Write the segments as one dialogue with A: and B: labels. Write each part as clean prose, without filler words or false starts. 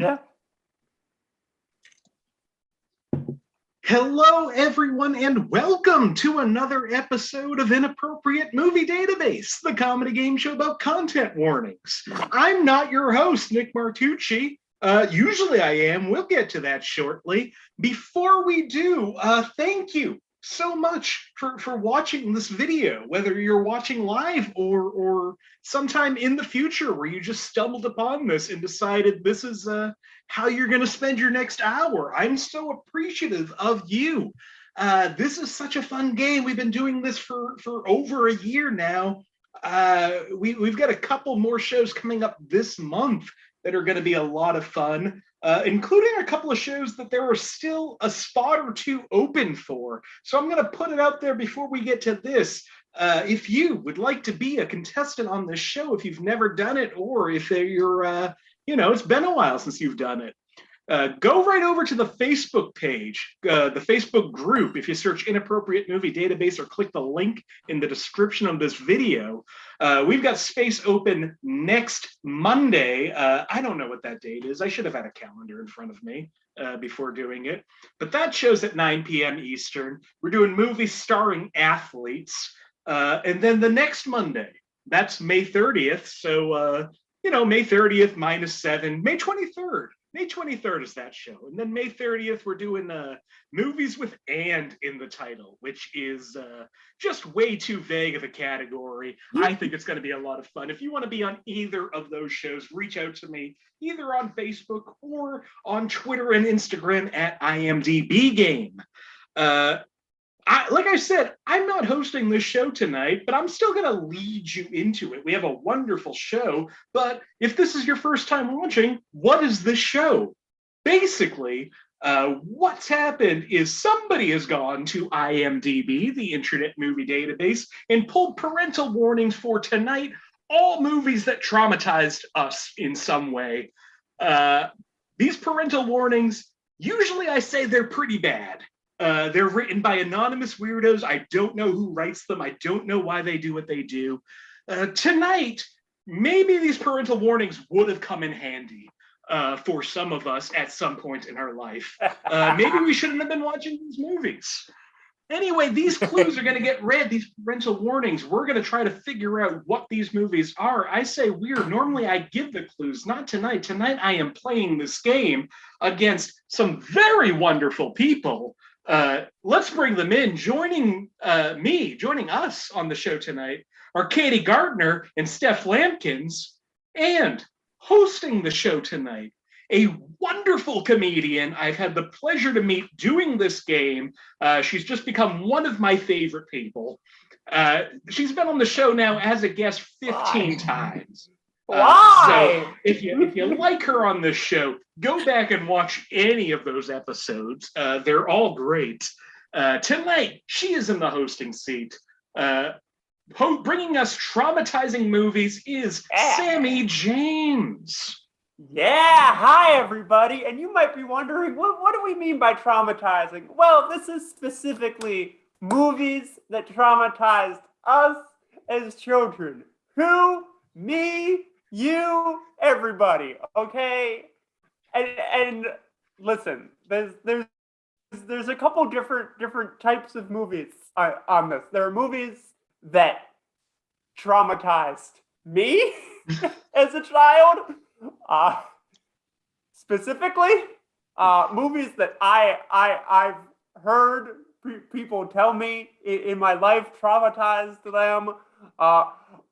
A: Yeah.
B: Hello, everyone, and welcome to another episode of Inappropriate Movie Database, the comedy game show about content warnings. I'm not your host, Nick Martucci. Usually I am. We'll get to that shortly. Before we do, thank you so much for watching this video, whether you're watching live or sometime in the future where you just stumbled upon this and decided this is how you're going to spend your next hour. I'm so appreciative of you. This is such a fun game. We've been doing this for over a year now. We've got a couple more shows coming up this month that are going to be a lot of fun, including a couple of shows that there are still a spot or two open for. So I'm going to put it out there before we get to this. If you would like to be a contestant on this show, if you've never done it, or if you're, it's been a while since you've done it, go right over to the Facebook page, the Facebook group. If you search Inappropriate Movie Database or click the link in the description of this video, we've got space open next Monday. I don't know what that date is. I should have had a calendar in front of me before doing it. But that show's at 9 p.m. Eastern. We're doing movies starring athletes. And then the next Monday, that's May 30th. So, May 30th minus 7, May 23rd. May 23rd is that show. And then May 30th, we're doing movies with "and" in the title, which is just way too vague of a category. I think it's going to be a lot of fun. If you want to be on either of those shows, reach out to me either on Facebook or on Twitter and Instagram at IMDb Game. Like I said, I'm not hosting this show tonight, but I'm still going to lead you into it. We have a wonderful show, but if this is your first time watching, what is this show? Basically, what's happened is somebody has gone to IMDb, the Internet Movie Database, and pulled parental warnings for tonight, all movies that traumatized us in some way. These parental warnings, usually I say they're pretty bad. They're written by anonymous weirdos. I don't know who writes them. I don't know why they do what they do. Tonight, maybe these parental warnings would have come in handy for some of us at some point in our life. Maybe we shouldn't have been watching these movies. Anyway, these clues are going to get read, these parental warnings. We're going to try to figure out what these movies are. I say weird. Normally, I give the clues. Not tonight. Tonight, I am playing this game against some very wonderful people. Let's bring them in. Joining us on the show tonight are Katie Gartner and Steph Lampkins, and hosting the show tonight, a wonderful comedian I've had the pleasure to meet doing this game. She's just become one of my favorite people. She's been on the show now as a guest 15 times.
A: Why?
B: So if you like her on this show, go back and watch any of those episodes. They're all great. Tonight, she is in the hosting seat. Bringing us traumatizing movies is Sammie James.
A: Yeah, hi everybody. And you might be wondering, what do we mean by traumatizing? Well, this is specifically movies that traumatized us as children. Who? Me? You, everybody, okay? And listen, there's a couple different types of movies on this. There are movies that traumatized me as a child, specifically movies that I've heard people tell me in my life traumatized them.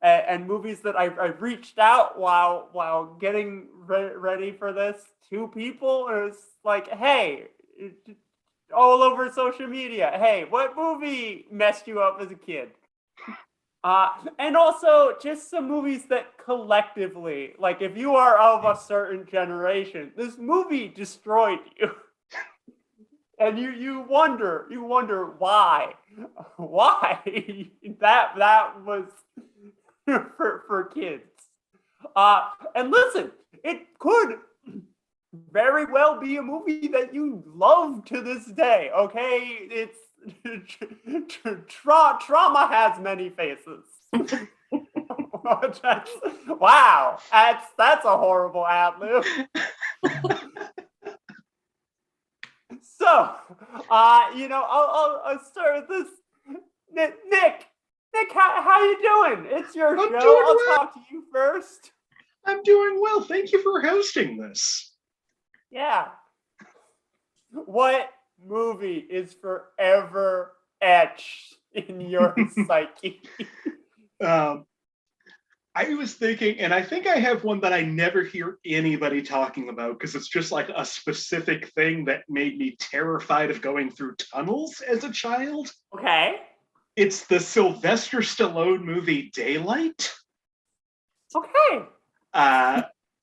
A: And movies that I've reached out while getting ready for this to people. And it's like, hey, all over social media, hey, what movie messed you up as a kid? And also just some movies that collectively, like if you are of a certain generation, this movie destroyed you. And you wonder why that was for kids. And listen, it could very well be a movie that you love to this day. Okay, it's trauma has many faces. Wow, that's a horrible ad lib. I'll start with this. Nick, how you doing? It's your
B: I'm
A: show.
B: doing
A: I'll
B: well.
A: talk to you first.
B: I'm doing well. Thank you for hosting this.
A: Yeah. What movie is forever etched in your psyche?
B: I was thinking, and I think I have one that I never hear anybody talking about because it's just like a specific thing that made me terrified of going through tunnels as a child.
A: Okay.
B: It's the Sylvester Stallone movie Daylight.
A: Okay.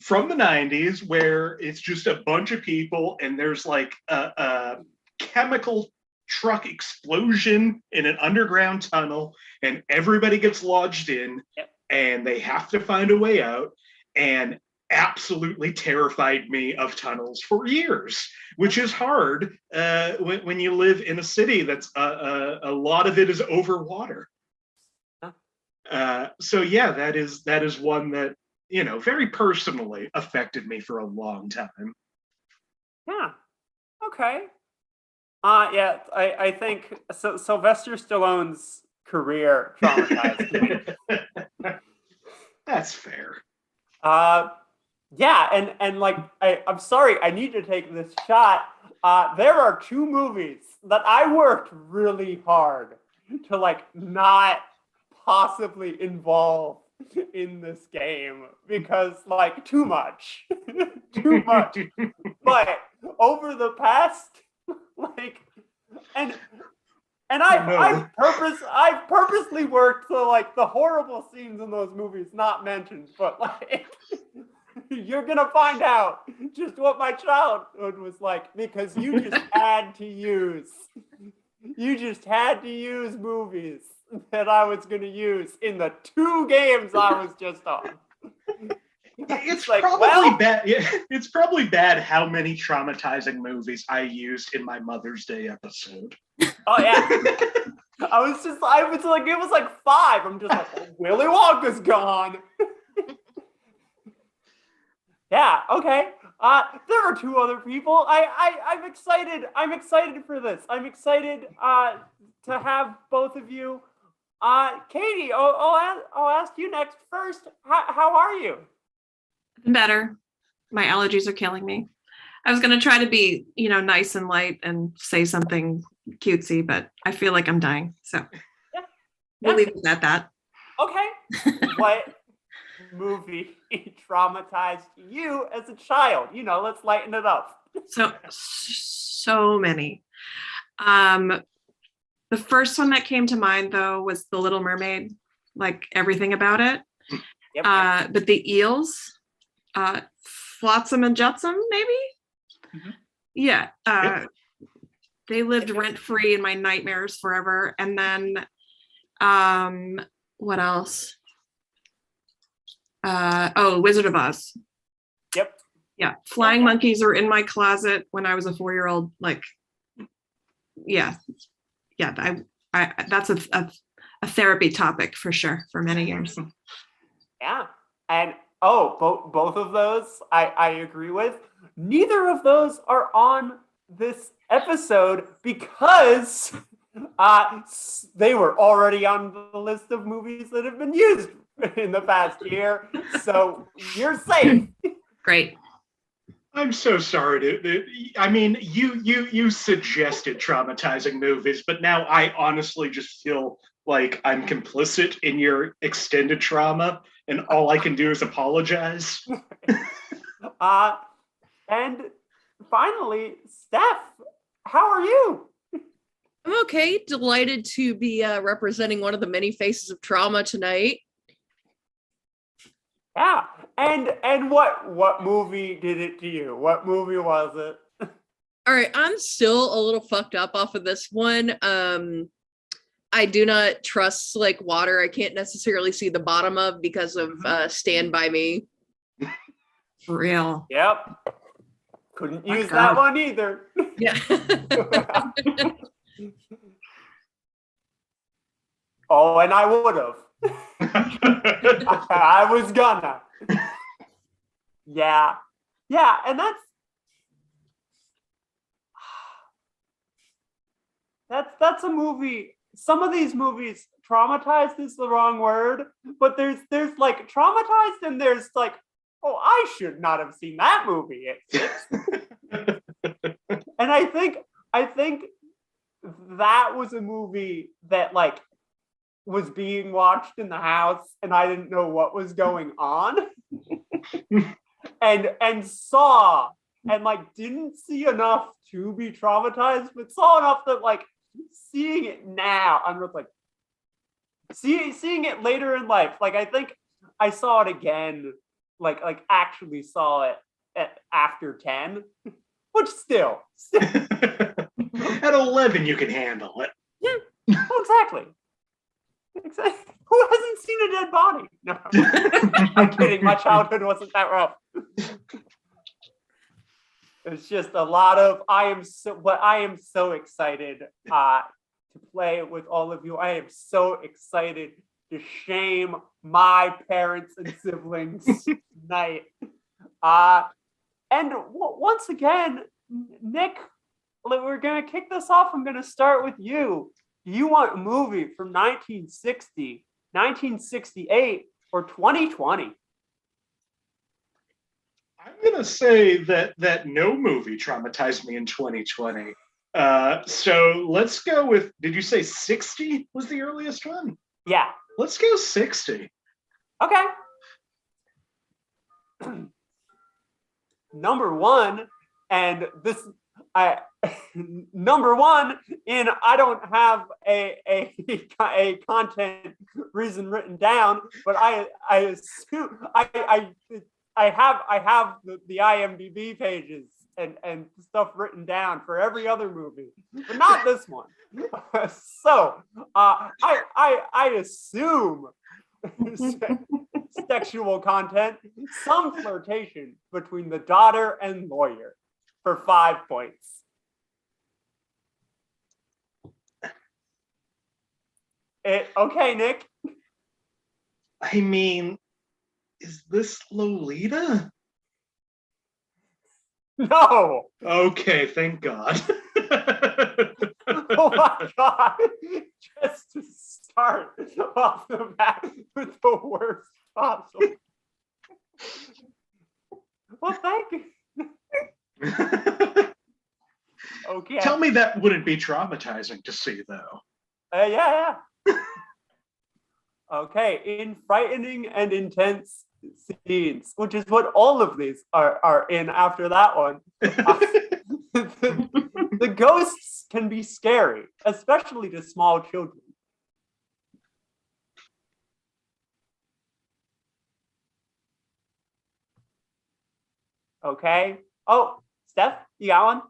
B: From the 90s, where it's just a bunch of people and there's like a chemical truck explosion in an underground tunnel and everybody gets lodged in.
A: Yep.
B: And they have to find a way out, and absolutely terrified me of tunnels for years, which is hard when you live in a city that's a lot of it is over water. So yeah, that is one that, very personally affected me for a long time.
A: Yeah. Okay. Yeah, I think Sylvester Stallone's career traumatized me.
B: That's fair.
A: Yeah, and like I'm sorry, I need to take this shot. There are two movies that I worked really hard to like not possibly involve in this game because like too much. Too much. But over the past like and I've purposely worked to like the horrible scenes in those movies not mentioned, but like you're gonna find out just what my childhood was like because you just had to use movies that I was gonna use in the two games I was just on.
B: It's
A: like,
B: probably bad. It's probably bad how many traumatizing movies I used in my Mother's Day episode.
A: Oh yeah. It was like 5. I'm just like, oh, Willy Wonka's gone. Yeah, okay. There are 2 other people. I'm excited. I'm excited for this. I'm excited to have both of you. Katie, I'll ask you next first. How are you?
C: Better. My allergies are killing me. I was going to try to be, nice and light and say something cutesy, but I feel like I'm dying. So we'll leave it at that.
A: Okay. What movie traumatized you as a child? Let's lighten it up.
C: So many. The first one that came to mind, though, was The Little Mermaid, like everything about it. Yep. But the eels, Flotsam and Jetsam, maybe? Mm-hmm. Yeah. Yep. They lived rent-free in my nightmares forever. And then, what else? Wizard of Oz.
A: Yep.
C: Yeah. Flying monkeys were in my closet when I was a 4-year-old. Like, yeah. Yeah. I that's a therapy topic for sure for many years.
A: Yeah. And both of those I agree with. Neither of those are on this episode because they were already on the list of movies that have been used in the past year. So you're safe.
C: Great.
B: I'm so sorry you suggested traumatizing movies, but now I honestly just feel like I'm complicit in your extended trauma, and all I can do is apologize.
A: And finally, Steph, how are you?
D: I'm okay. Delighted to be representing one of the many faces of trauma tonight.
A: Yeah. And what movie did it to you? What movie was it?
D: All right, I'm still a little fucked up off of this one. I do not trust like water. I can't necessarily see the bottom of because of Stand By Me.
C: For real.
A: Yep. Couldn't use that one either.
D: Yeah.
A: Oh, and I would have. I was gonna. Yeah. Yeah, and that's that's a movie. Some of these movies, traumatized is the wrong word, but there's like traumatized and there's like, oh, I should not have seen that movie at 6. And I think that was a movie that like was being watched in the house and I didn't know what was going on. and saw and like didn't see enough to be traumatized, but saw enough that like seeing it now, I'm just like seeing it later in life. Like I think I saw it again, like actually saw it after 10, which still
B: at 11 you can handle it.
A: Yeah, exactly. Who hasn't seen a dead body? No, I'm kidding. My childhood wasn't that rough. It's just a lot of I am so excited to play with all of you. I am so excited to shame my parents and siblings tonight. And once again, Nick, we're gonna kick this off. I'm gonna start with you. Do you want a movie from 1960, 1968, or 2020?
B: I'm gonna say that no movie traumatized me in 2020. So let's go with. Did you say 60 was the earliest one?
A: Yeah.
B: Let's go 60.
A: Okay. Number one, and this number one in I don't have a content reason written down, but I assume I have the IMDb pages and stuff written down for every other movie, but not this one. So I assume sexual content, some flirtation between the daughter and lawyer for 5 points. Okay, Nick.
B: I mean, is this Lolita?
A: No.
B: Okay, thank God.
A: Oh my God. Just to start off the bat with the worst possible. Well, thank you. Okay.
B: Tell me that wouldn't be traumatizing to see, though.
A: Yeah. Okay, in frightening and intense scenes, which is what all of these are in after that one. The ghosts can be scary, especially to small children. Okay. Oh, Steph, you got one?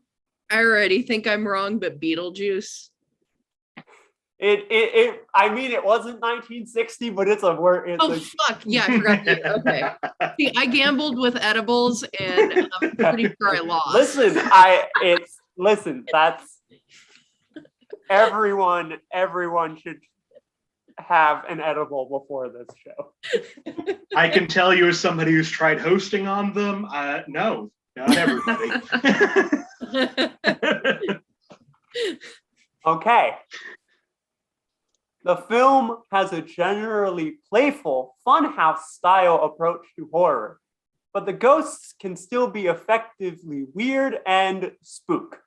D: I already think I'm wrong, but Beetlejuice.
A: I mean, it wasn't 1960, but it's a word.
D: Fuck. Yeah, I forgot. Okay. See, I gambled with edibles and I'm pretty sure I lost.
A: Listen, that's everyone should have an edible before this show.
B: I can tell you as somebody who's tried hosting on them, no, not everybody.
A: Okay. The film has a generally playful, funhouse style approach to horror, but the ghosts can still be effectively weird and spook.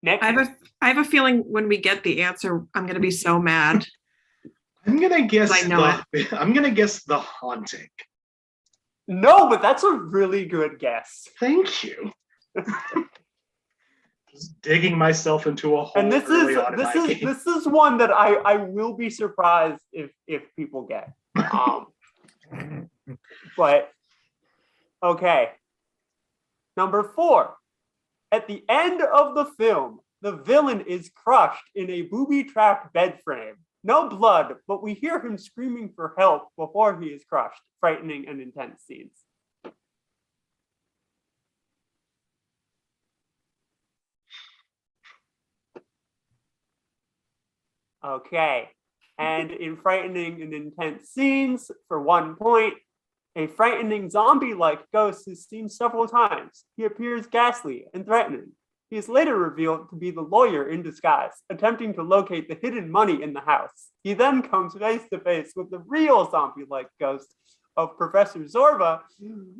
A: Nick?
C: I have a feeling when we get the answer, I'm going to be so mad.
B: I'm gonna guess.
C: I know
B: I'm gonna guess The Haunting.
A: No, but that's a really good guess.
B: Thank you. Just digging myself into a hole.
A: And this is one that I will be surprised if people get. But okay. Number 4. At the end of the film, the villain is crushed in a booby-trapped bed frame. No blood, but we hear him screaming for help before he is crushed. Frightening and intense scenes. Okay. And in frightening and intense scenes, for 1 point, A frightening zombie-like ghost is seen several times. He appears ghastly and threatening. He is later revealed to be the lawyer in disguise, attempting to locate the hidden money in the house. He then comes face to face with the real zombie-like ghost of Professor Zorba,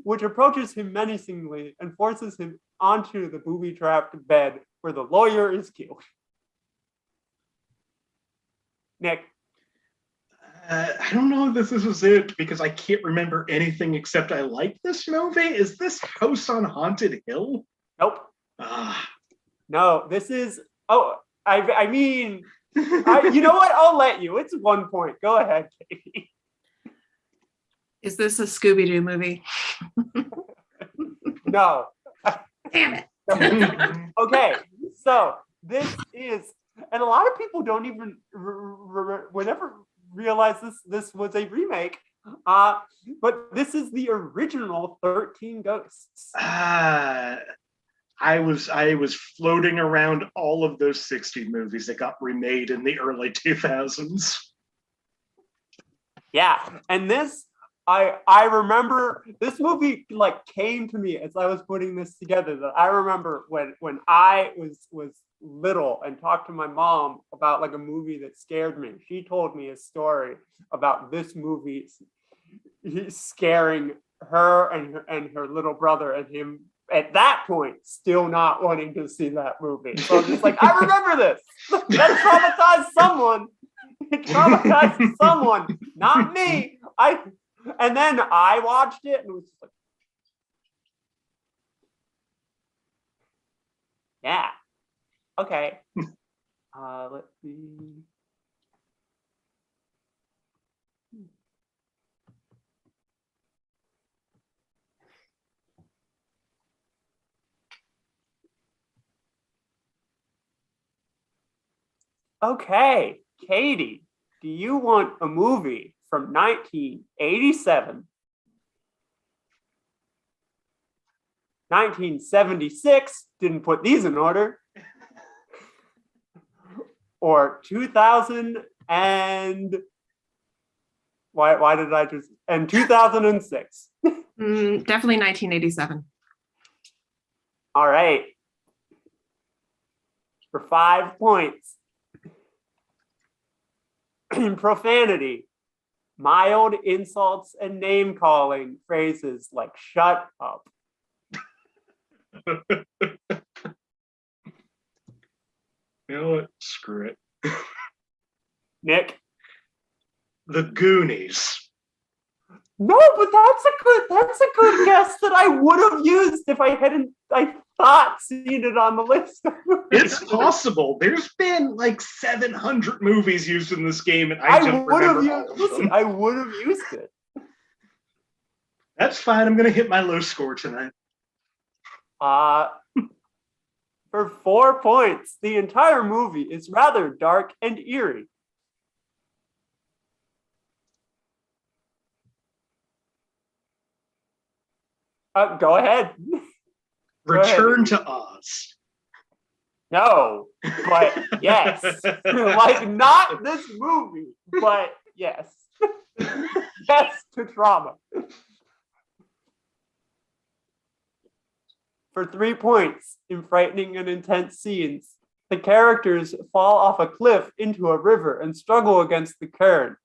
A: which approaches him menacingly and forces him onto the booby-trapped bed where the lawyer is killed. Nick.
B: I don't know if this was it because I can't remember anything except I like this movie. Is this House on Haunted Hill?
A: Nope. No, this is. Oh, I mean, you know what? I'll let you. It's 1 point. Go ahead, Katie.
C: Is this a Scooby-Doo movie?
A: No.
C: Damn it.
A: Okay, so this is, and a lot of people don't even whenever realize this was a remake. But this is the original 13 Ghosts.
B: I was floating around all of those 60 movies that got remade in the early 2000s.
A: Yeah, and this, I remember this movie like came to me as I was putting this together. That I remember when I was little and talked to my mom about like a movie that scared me. She told me a story about this movie scaring her and her little brother, and him at that point still not wanting to see that movie. So I'm just like, I remember this. That traumatized someone. It traumatized someone, not me. And then I watched it and it was just like, yeah. Okay. Let's see. Okay, Katie, do you want a movie from 1987, 1976, didn't put these in order, or 2000 and why did I just, and 2006?
C: Definitely 1987.
A: All right. For 5 points. Profanity, mild insults and name calling phrases like shut up.
B: You know what? Screw it.
A: Nick?
B: The Goonies.
A: No, but that's a good guess that I would have used if I hadn't, I thought, seen it on the list.
B: It's possible. There's been like 700 movies used in this game, and I don't remember all of them.
A: I would have used it.
B: That's fine. I'm gonna hit my low score tonight.
A: For 4 points, the entire movie is rather dark and eerie. Go ahead.
B: Return to Oz.
A: No, but yes. Like, not this movie, but yes. Yes to trauma. For 3 points, in frightening and intense scenes, the characters fall off a cliff into a river and struggle against the current,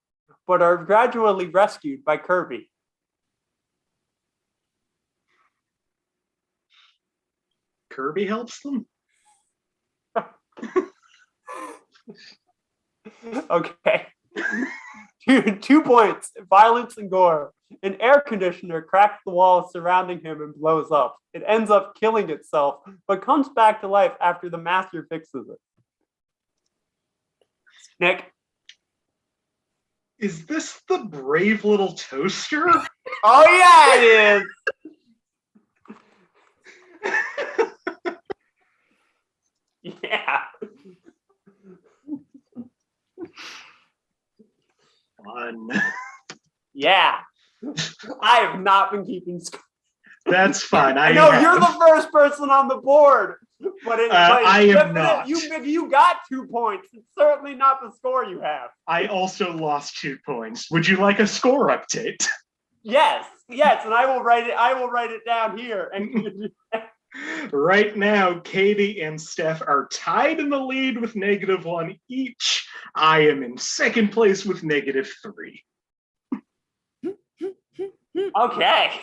A: but are gradually rescued by Kirby.
B: Kirby helps them?
A: Okay. 2 points, violence and gore. An air conditioner cracks the walls surrounding him and blows up. It ends up killing itself, but comes back to life after the master fixes it. Nick?
B: Is this the Brave Little Toaster?
A: Oh yeah, it is! Yeah.
B: Fun.
A: Yeah. I have not been keeping score.
B: That's fine.
A: I know you're the first person on the board, but
B: I am not.
A: You got 2 points. It's certainly not the score you have.
B: I also lost 2 points. Would you like a score update?
A: Yes. Yes, and I will write it down here. And
B: Right now, Katie and Steph are tied in the lead with -1 each. I am in second place with -3.
A: okay.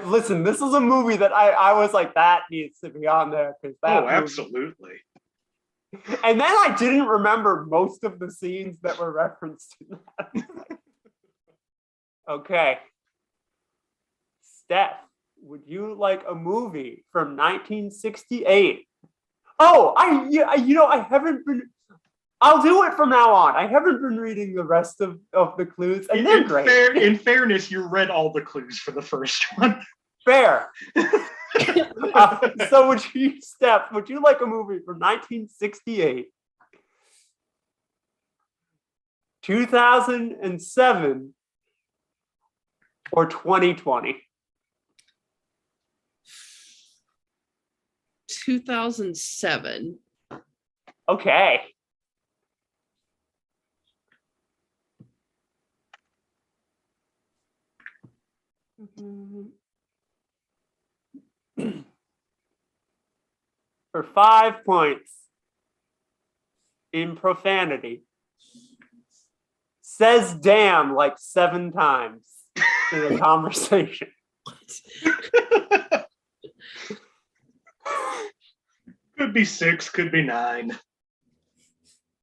A: Listen, this is a movie that I was like, that needs to be on there because that movie.
B: Absolutely.
A: And then I didn't remember most of the scenes that were referenced in that. Okay. Steph, would you like a movie from 1968? Oh, I haven't been. I'll do it from now on. I haven't been reading the rest of the clues, and they're great.
B: In fairness, you read all the clues for the first one.
A: Fair. So Steph, would you like a movie from 1968, 2007, or 2020?
D: 2007.
A: Okay. For 5 points in profanity, says damn like 7 times in a conversation.
B: Could be 6, could be 9.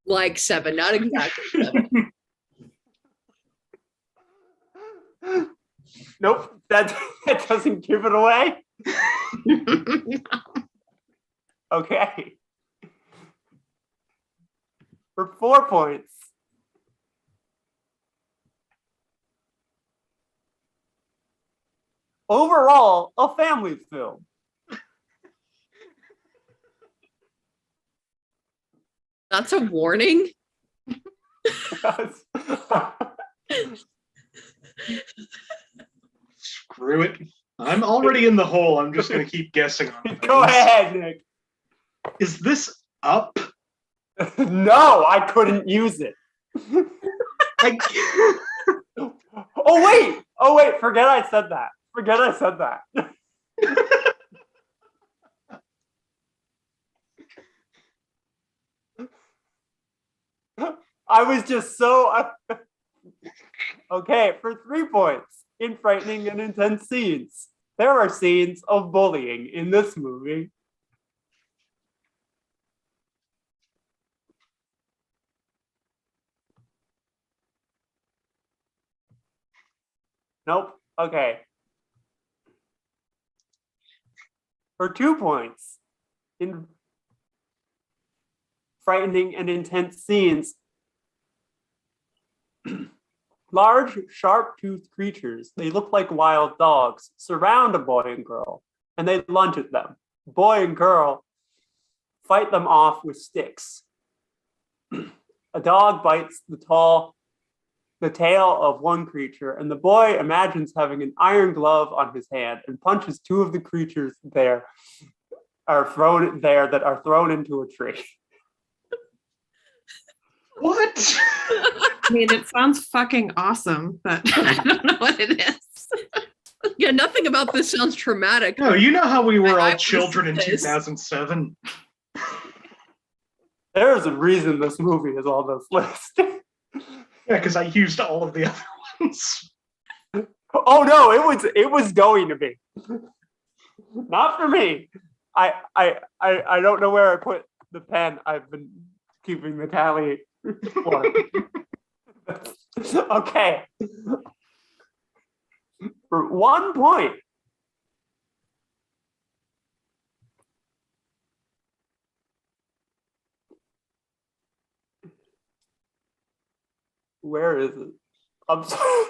D: Like 7, not exactly 7.
A: Nope, that doesn't give it away. Okay. For 4 points. Overall, a family film.
D: That's a warning.
B: Screw it. I'm already in the hole. I'm just going to keep guessing on things.
A: Go ahead, Nick.
B: Is this Up?
A: No, I couldn't use it. Oh wait, forget I said that. I was just so okay. For 3 points in frightening and intense scenes, there are scenes of bullying in this movie. Nope. Okay. For 2 points in frightening and intense scenes, large, sharp-toothed creatures, they look like wild dogs, surround a boy and girl, and they lunge at them. Boy and girl fight them off with sticks. A dog bites the tail of one creature, and the boy imagines having an iron glove on his hand and punches 2 of the creatures that are thrown into a tree.
B: What?
C: I mean, it sounds fucking awesome, but I don't know what it is.
D: Yeah, nothing about this sounds traumatic.
B: No, you know how we were all
D: I
B: children in
D: this.
B: 2007?
A: There's a reason this movie is on this list.
B: Yeah, because I used all of the other ones.
A: Oh no, it was going to be. Not for me. I don't know where I put the pen. I've been keeping the tally for. Okay. For 1 point. Where is it? I'm sorry.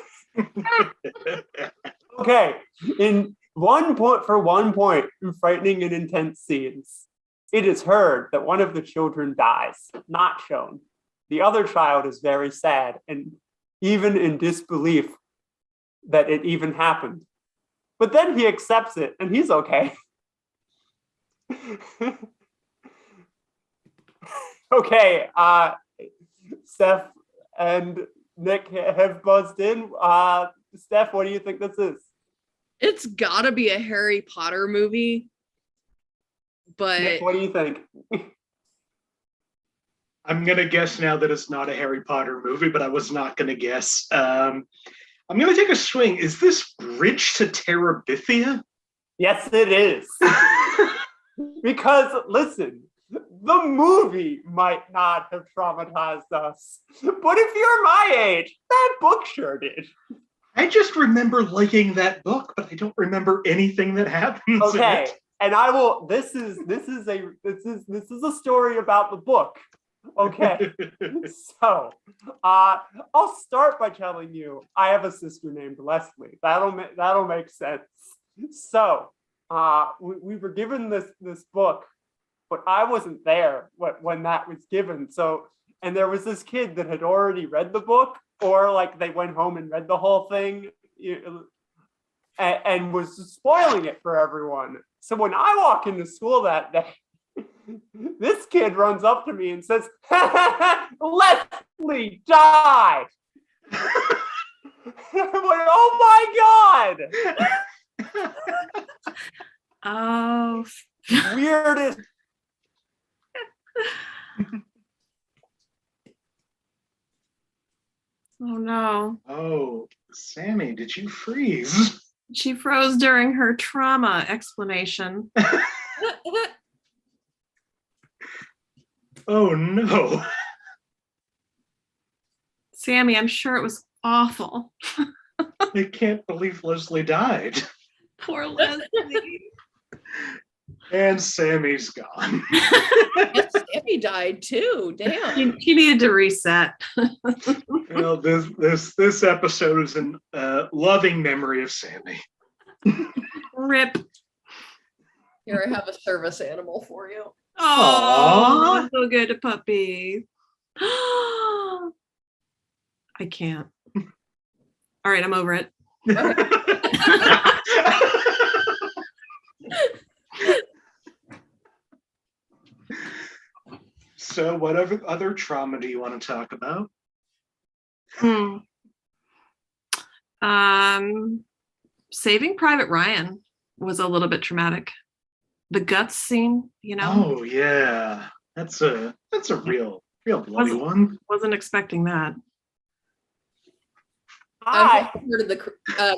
A: Okay. In 1 point, for 1 point in frightening and intense scenes, it is heard that one of the children dies, not shown. The other child is very sad and even in disbelief that it even happened. But then he accepts it and he's okay. Okay, Steph, and Nick have buzzed in. Steph, what do you think this is?
D: It's gotta be a Harry Potter movie, but
A: Nick, what do you think?
B: I'm gonna guess now that it's not a Harry Potter movie, but I was not gonna guess. I'm gonna take a swing. Is this Bridge to Terabithia?
A: Yes, it is. Because listen, the movie might not have traumatized us, but if you're my age, that book sure did.
B: I just remember liking that book, but I don't remember anything that happens in
A: Okay,
B: it.
A: and I will. This is a story about the book. Okay, so I'll start by telling you I have a sister named Leslie. That'll make sense. So we were given this book, but I wasn't there when that was given. So, and there was this kid that had already read the book, or like they went home and read the whole thing, and was spoiling it for everyone. So when I walk into school that day, this kid runs up to me and says, "Leslie died." I'm like, "Oh my god!"
C: Oh,
A: Weirdest.
C: oh no.
B: Oh, Sammie, did you freeze?
C: She froze during her trauma explanation.
B: Oh no.
C: Sammie, I'm sure it was awful.
B: I can't believe Leslie died.
C: Poor Leslie.
B: And Sammie's gone.
D: yes, Sammie died too. Damn.
C: He needed to reset.
B: Well, this episode is in loving memory of Sammie.
C: Rip.
D: Here, I have a service animal for you.
C: Oh, so good to puppies. I can't. All right, I'm over it.
B: So, what other trauma do you want to talk about?
C: Saving Private Ryan was a little bit traumatic. The guts scene, you know.
B: Oh yeah, that's a real bloody one.
C: Wasn't expecting that.
D: I'm from part of the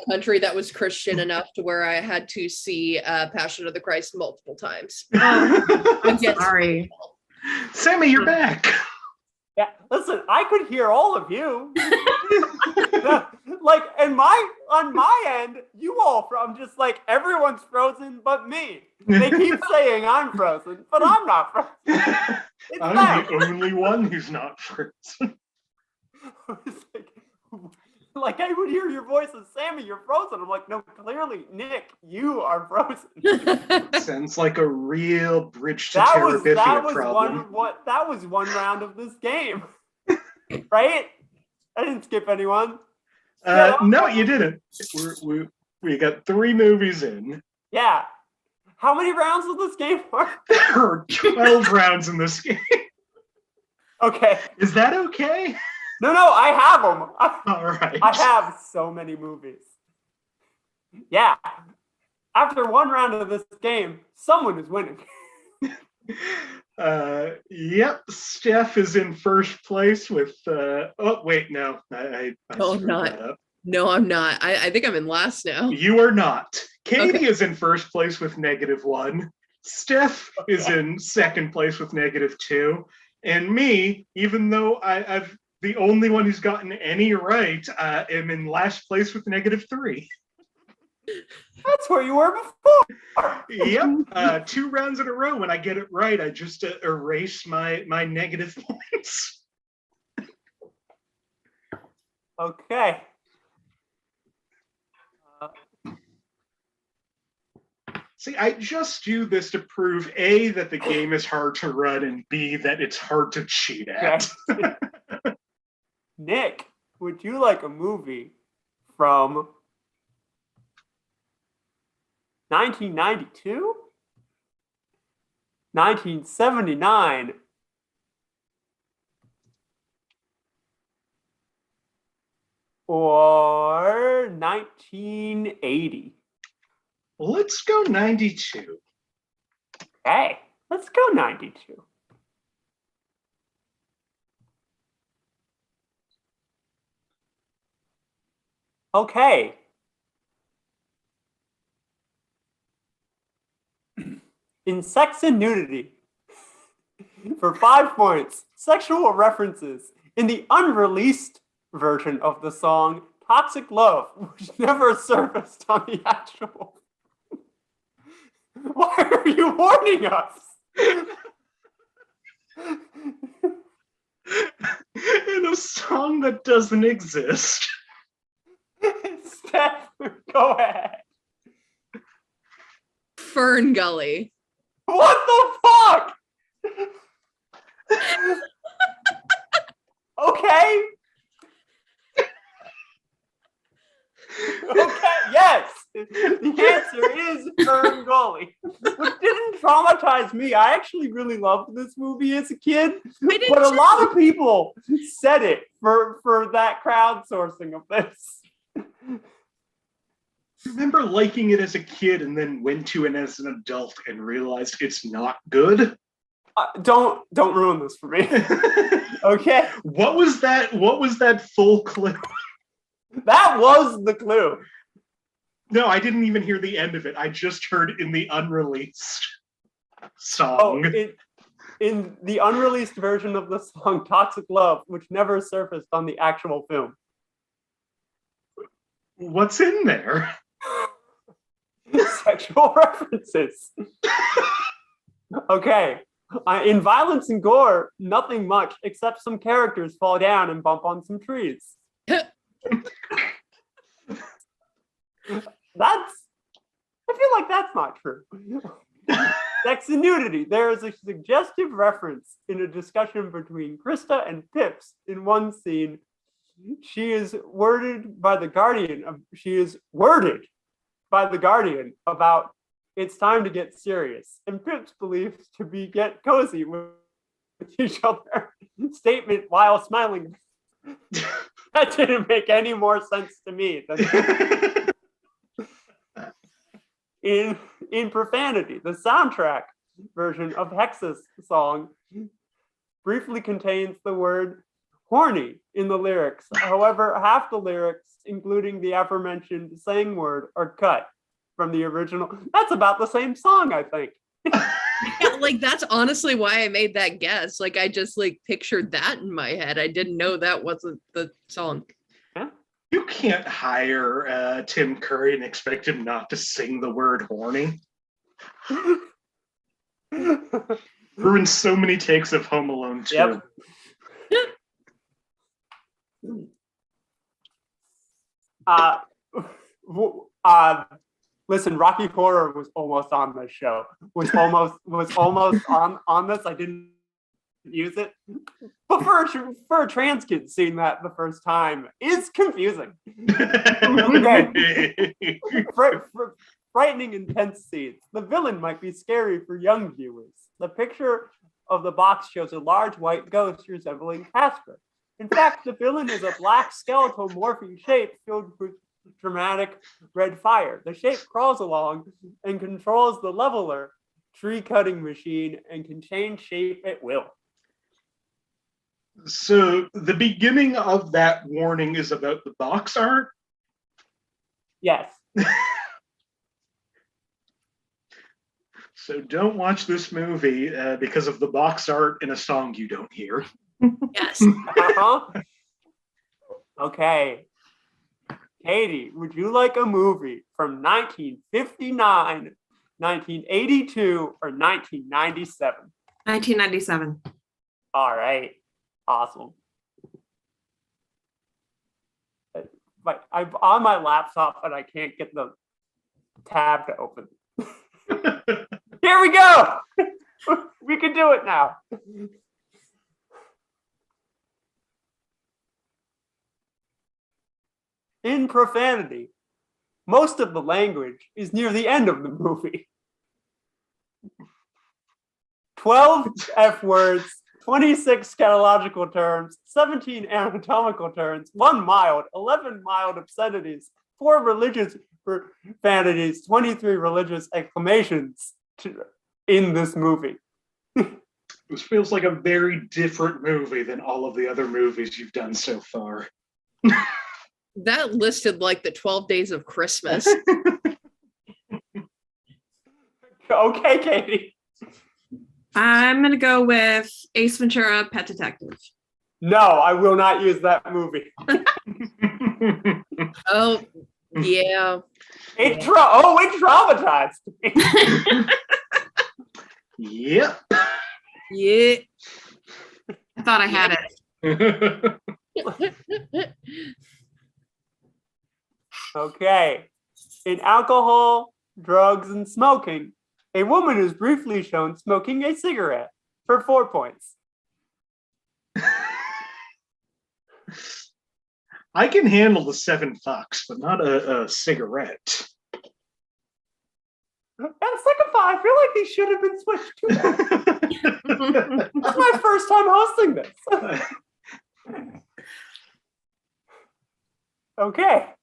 D: country that was Christian enough to where I had to see Passion of the Christ multiple times.
C: I'm sorry.
B: Sammie, you're back.
A: Yeah, listen, I could hear all of you. Like, and on my end, you all from just like everyone's frozen but me. They keep saying I'm frozen, but I'm not frozen. It's
B: I'm
A: them.
B: the only one who's not frozen.
A: It's like I would hear your voice and Sammie, you're frozen. I'm like, no, clearly, Nick, you are frozen.
B: Sounds like a real Bridge to Terabithia problem.
A: That was one round of this game, right? I didn't skip anyone.
B: No, you didn't. We got 3 movies in.
A: Yeah. How many rounds of this game are?
B: There are 12 rounds in this game.
A: Okay.
B: Is that okay?
A: No, I have them.
B: All right.
A: I have so many movies. Yeah. After one round of this game, someone is winning.
B: Yep. Steph is in first place with. Oh wait, no. I
D: No, I'm not.
B: that up.
D: No, I'm not. I think I'm in last now.
B: You are not. Katie
D: Okay.
B: is in first place with -1. Steph is in second place with -2, and me, even though I've the only one who's gotten any right, am in last place with -3.
A: That's where you were before.
B: Yep. 2 rounds in a row. When I get it right, I just erase my negative points.
A: Okay.
B: See, I just do this to prove A, that the game is hard to run, and B, that it's hard to cheat at.
A: Okay. Nick, would you like a movie from 1992? 1979? or 1980?
B: Let's go 92.
A: Okay, let's go 92. Okay. In Sex and Nudity, for 5 points, sexual references in the unreleased version of the song Toxic Love, which never surfaced on the actual. Why are you warning us?
B: In a song that doesn't exist.
A: Steph, go ahead.
D: Fern Gully.
A: What the fuck? Okay. Okay, yes. The answer is Fern Gully, which didn't traumatize me. I actually really loved this movie as a kid,
D: I did
A: but a
D: too.
A: lot of people said it for that crowdsourcing of this.
B: I remember liking it as a kid and then went to it as an adult and realized it's not good.
A: Don't ruin this for me. Okay,
B: What was that full clip?
A: that was the clue.
B: No, I didn't even hear the end of it. I just heard in the unreleased song.
A: In the unreleased version of the song Toxic Love, which never surfaced on the actual film.
B: What's in there?
A: Sexual references. Okay. In Violence and Gore, nothing much except some characters fall down and bump on some trees. I feel like that's not true. Sex and Nudity. There is a suggestive reference in a discussion between Krista and Pips in one scene. She is worded by the Guardian about it's time to get serious. And Pips believes to be get cozy with each other statement while smiling. That didn't make any more sense to me than in Profanity, the soundtrack version of Hex's song briefly contains the word horny in the lyrics. However, half the lyrics, including the aforementioned saying word, are cut from the original. That's about the same song, I think.
D: Yeah, like that's honestly why I made that guess. Like I just like pictured that in my head. I didn't know that wasn't the song.
B: You can't hire Tim Curry and expect him not to sing the word horny. Ruined so many takes of Home Alone 2.
A: Yep. Listen, Rocky Horror was almost on this show. Was almost on this. I didn't use it. But for a trans kid seeing that the first time is confusing. Frightening intense scenes. The villain might be scary for young viewers. The picture of the box shows a large white ghost resembling Casper. In fact, the villain is a black skeletal morphing shape filled with dramatic red fire. The shape crawls along and controls the leveler tree cutting machine and can change shape at will.
B: So the beginning of that warning is about the box art?
A: Yes.
B: So don't watch this movie because of the box art in a song you don't hear.
D: Yes.
A: Uh-huh. Okay. Katie, would you like a movie from 1959, 1982, or 1997?
C: 1997.
A: All right. Awesome. But I'm on my laptop and I can't get the tab to open. Here we go. We can do it now. In Profanity, most of the language is near the end of the movie. 12 F words, 26 scatological terms, 17 anatomical terms, 1 mild, 11 mild obscenities, 4 religious profanities, 23 religious exclamations in this movie.
B: This feels like a very different movie than all of the other movies you've done so far.
D: That listed like the 12 days of Christmas.
A: Okay, Katie.
C: I'm gonna go with Ace Ventura: Pet Detective.
A: No, I will not use that movie.
D: Oh, yeah.
A: It traumatized me.
B: Yep.
D: Yeah.
C: I thought I had it.
A: Okay. In Alcohol, Drugs, and Smoking, a woman is briefly shown smoking a cigarette for 4 points.
B: I can handle the 7 fucks, but not a cigarette.
A: And second thought, I feel like these should have been switched too. This is my first time hosting this. Okay.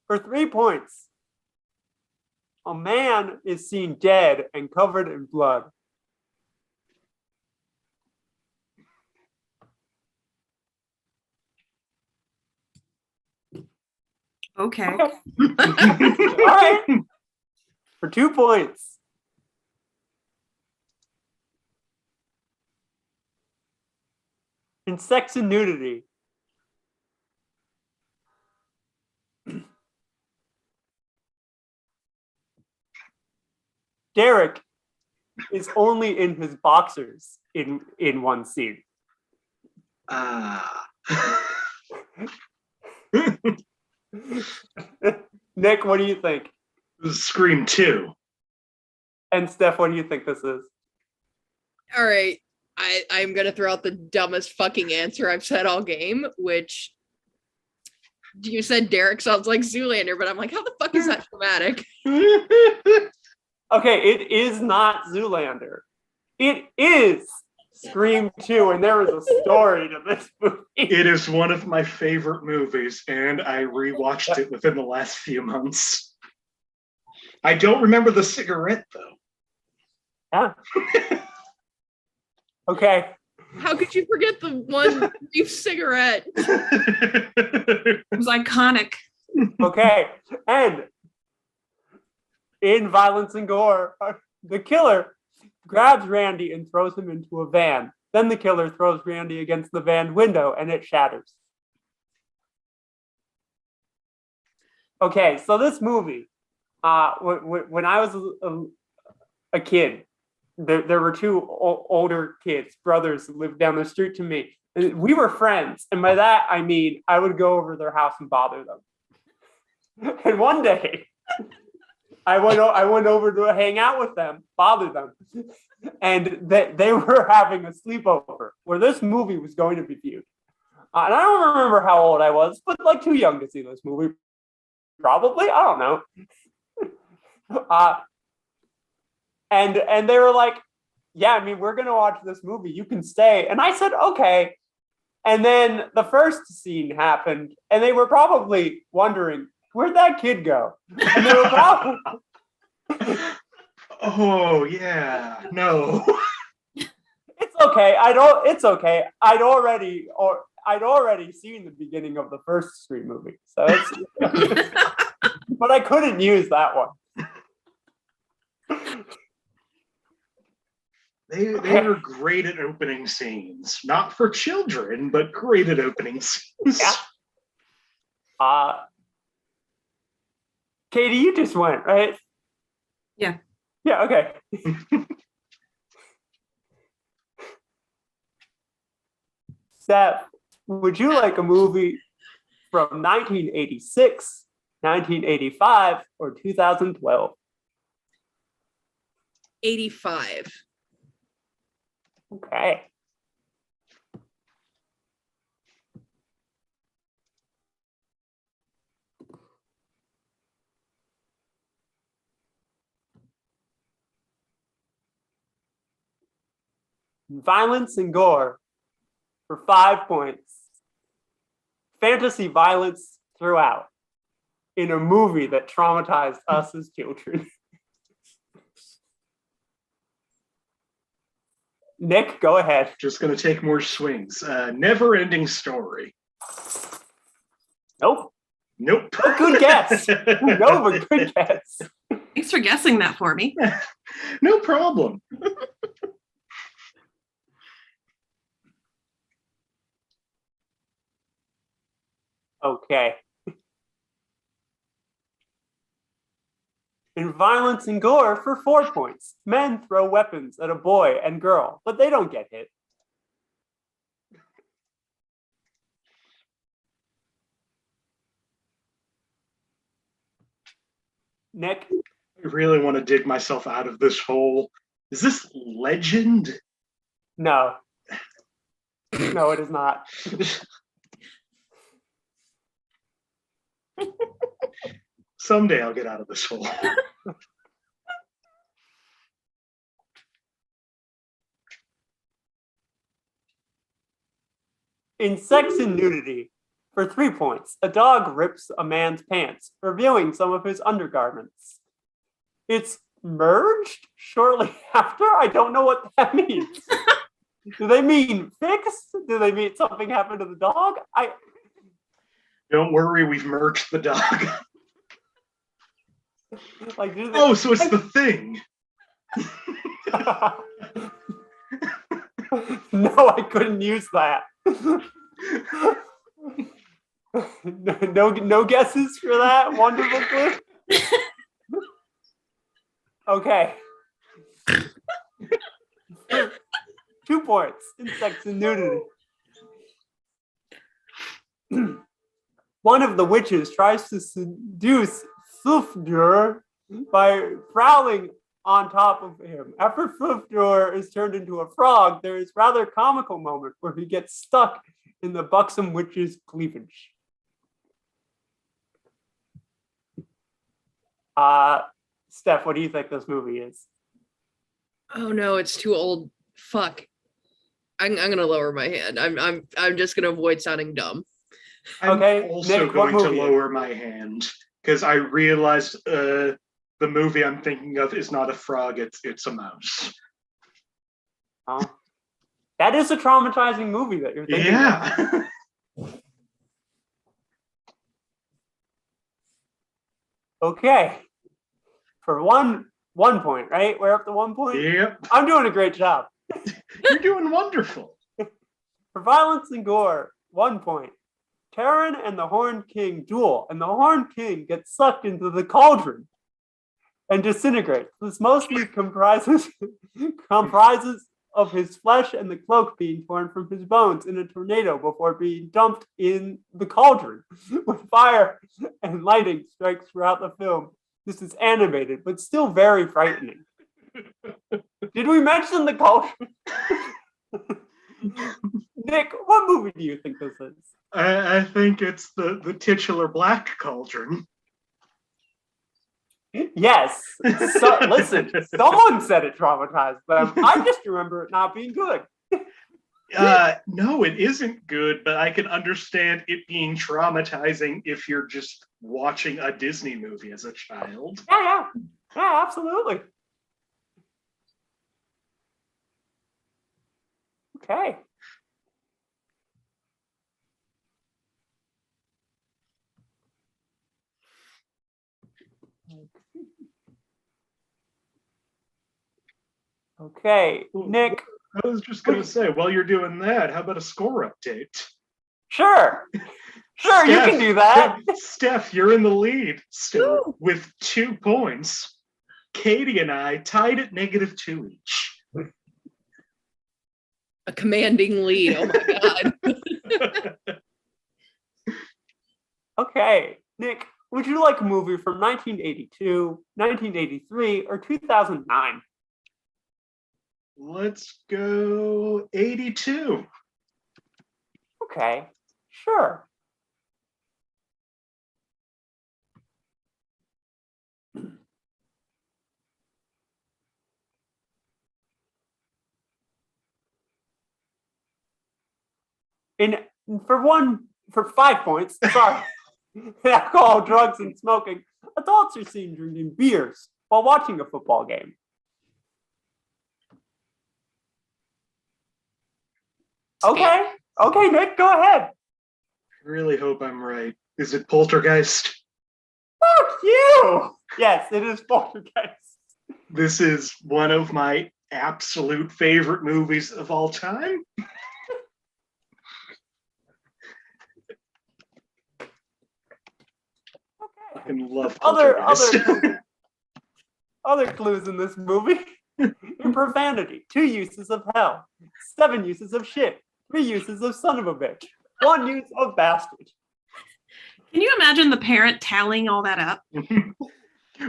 A: For 3 points, a man is seen dead and covered in blood.
C: Okay.
A: All right. For 2 points. In Sex and Nudity, Derek is only in his boxers in one scene. Nick, what do you think?
B: This is Scream 2.
A: And Steph, what do you think this is?
D: All right. I'm going to throw out the dumbest fucking answer I've said all game, which you said Derek sounds like Zoolander, but I'm like, how the fuck is that traumatic?
A: Okay, it is not Zoolander. It is Scream 2, and there is a story to this movie.
B: It is one of my favorite movies, and I rewatched it within the last few months. I don't remember the cigarette, though.
A: Yeah. Okay.
D: How could you forget the one brief cigarette?
C: It was iconic.
A: Okay. And in Violence and Gore, the killer grabs Randy and throws him into a van. Then the killer throws Randy against the van window and it shatters. Okay, so this movie, when I was a kid, there were 2 older kids, brothers, that lived down the street to me. We were friends, and by that I mean I would go over their house and bother them. And one day, I went over to hang out with them, bother them, and they were having a sleepover where this movie was going to be viewed. And I don't remember how old I was, but like too young to see this movie. Probably, I don't know. And they were like, yeah, I mean, we're going to watch this movie. You can stay. And I said, okay. And then the first scene happened, and they were probably wondering, where'd that kid go? And they were probably...
B: Oh, yeah. No.
A: It's okay. It's okay. I'd already seen the beginning of the first Scream movie. So it's... But I couldn't use that one.
B: They were great at opening scenes. Not for children, but great at opening scenes.
A: Yeah. Katie, you just went, right?
C: Yeah.
A: Yeah, okay. Seth, would you like a movie from 1986, 1985, or 2012?
D: 85.
A: Okay. Violence and gore for 5 points. Fantasy violence throughout in a movie that traumatized us as children. Nick, go ahead.
B: Just going to take more swings. Never-ending story.
A: Nope.
B: Nope.
A: Good guess. No, but good guess.
C: Thanks for guessing that for me.
B: No problem.
A: Okay. In violence and gore for 4 points. Men throw weapons at a boy and girl, but they don't get hit. Nick?
B: I really want to dig myself out of this hole. Is this Legend?
A: No. No, it is not.
B: Someday I'll get out of this hole.
A: In Sex and Nudity, for 3 points, a dog rips a man's pants, revealing some of his undergarments. It's merged shortly after? I don't know what that means. Do they mean fixed? Do they mean something happened to the dog?
B: Don't worry, we've merged the dog.
A: Like, do they...
B: Oh, so it's the thing.
A: No, I couldn't use that. No guesses for that wonderful clue? Okay. 2 points in Sex and Nudity. One of the witches tries to seduce Sulfdur by prowling on top of him. After Sulfdur is turned into a frog, there is rather comical moment where he gets stuck in the buxom witch's cleavage. Steph, what do you think this movie is?
D: Oh no, it's too old. Fuck. I'm gonna lower my hand. I'm just gonna avoid sounding dumb.
B: I'm
A: Okay,
B: also
A: Nick, what
B: going to
A: movie?
B: lower my hand because I realized the movie I'm thinking of is not a frog, it's a mouse.
A: Oh. That is a traumatizing movie that you're thinking of.
B: Yeah.
A: Okay. For one point, right? We're up to 1 point?
B: Yep.
A: I'm doing a great job.
B: You're doing wonderful.
A: For violence and gore, 1 point. Terran and the Horned King duel, and the Horned King gets sucked into the cauldron and disintegrates. This mostly comprises of his flesh and the cloak being torn from his bones in a tornado before being dumped in the cauldron. With fire and lighting strikes throughout the film. This is animated, but still very frightening. Did we mention the cauldron? Nick, what movie do you think this is?
B: I think it's the titular Black Cauldron.
A: Yes. So, listen, someone said it traumatized them. I just remember it not being good.
B: No, it isn't good, but I can understand it being traumatizing if you're just watching a Disney movie as a child.
A: Yeah, absolutely. Okay. Okay, Nick.
B: I was just going to say, while you're doing that, how about a score update?
A: Sure, Steph, you can do that.
B: Steph, you're in the lead still with 2 points. Katie and I tied at -2 each.
D: A commanding lead. Oh my god.
A: Okay, Nick, would you like a movie from 1982, 1983, or 2009?
B: Let's go 82.
A: Okay, sure. For 5 points, sorry. Alcohol, drugs, and smoking. Adults are seen drinking beers while watching a football game. Okay, Nick, go ahead.
B: I really hope I'm right. Is it Poltergeist?
A: Fuck you! Yes, it is Poltergeist.
B: This is one of my absolute favorite movies of all time. I can love Poltergeist.
A: Other clues in this movie. In profanity, 2 uses of hell, 7 uses of shit, 3 uses of son of a bitch, 1 use of bastard.
C: Can you imagine the parent tallying all that up?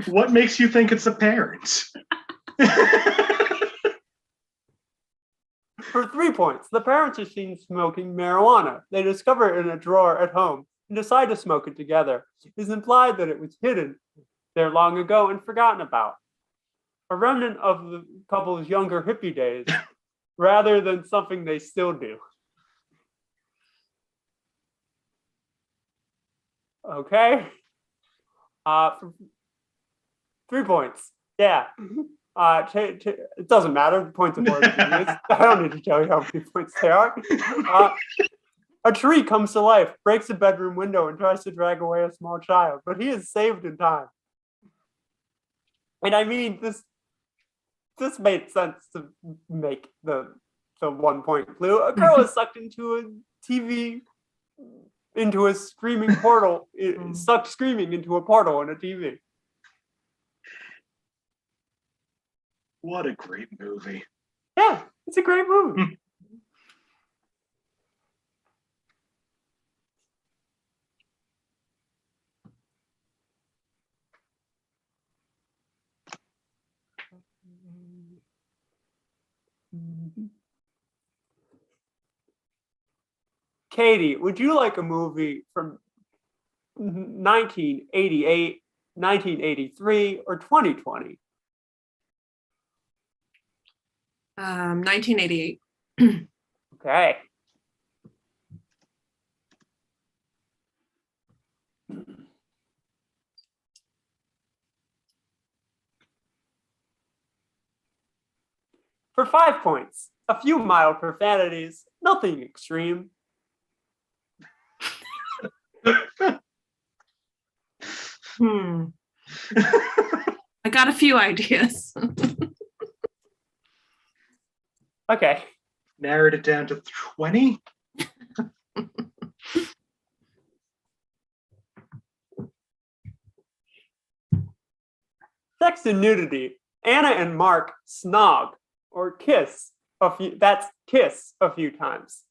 B: What makes you think it's a parent?
A: For 3 points, the parents are seen smoking marijuana. They discover it in a drawer at home and decide to smoke it together. It is implied that it was hidden there long ago and forgotten about. A remnant of the couple's younger hippie days, rather than something they still do. Okay. 3 points. Yeah. It doesn't matter. The points of origin. I don't need to tell you how many points they are. A tree comes to life, breaks a bedroom window, and tries to drag away a small child, but he is saved in time. And I mean, this made sense to make the 1 point clue. A girl is sucked into a TV, into a screaming portal, sucked screaming into a portal in a TV.
B: What a great movie.
A: Yeah, it's a great movie. Katie, would you like a movie from 1988, 1983, or 2020?
C: 1988.
A: Okay. For 5 points, a few mild profanities, nothing extreme.
C: I got a few ideas.
A: Okay.
B: Narrowed it down to 20.
A: Sex and nudity. Anna and Mark snog or kiss a few. That's kiss a few times.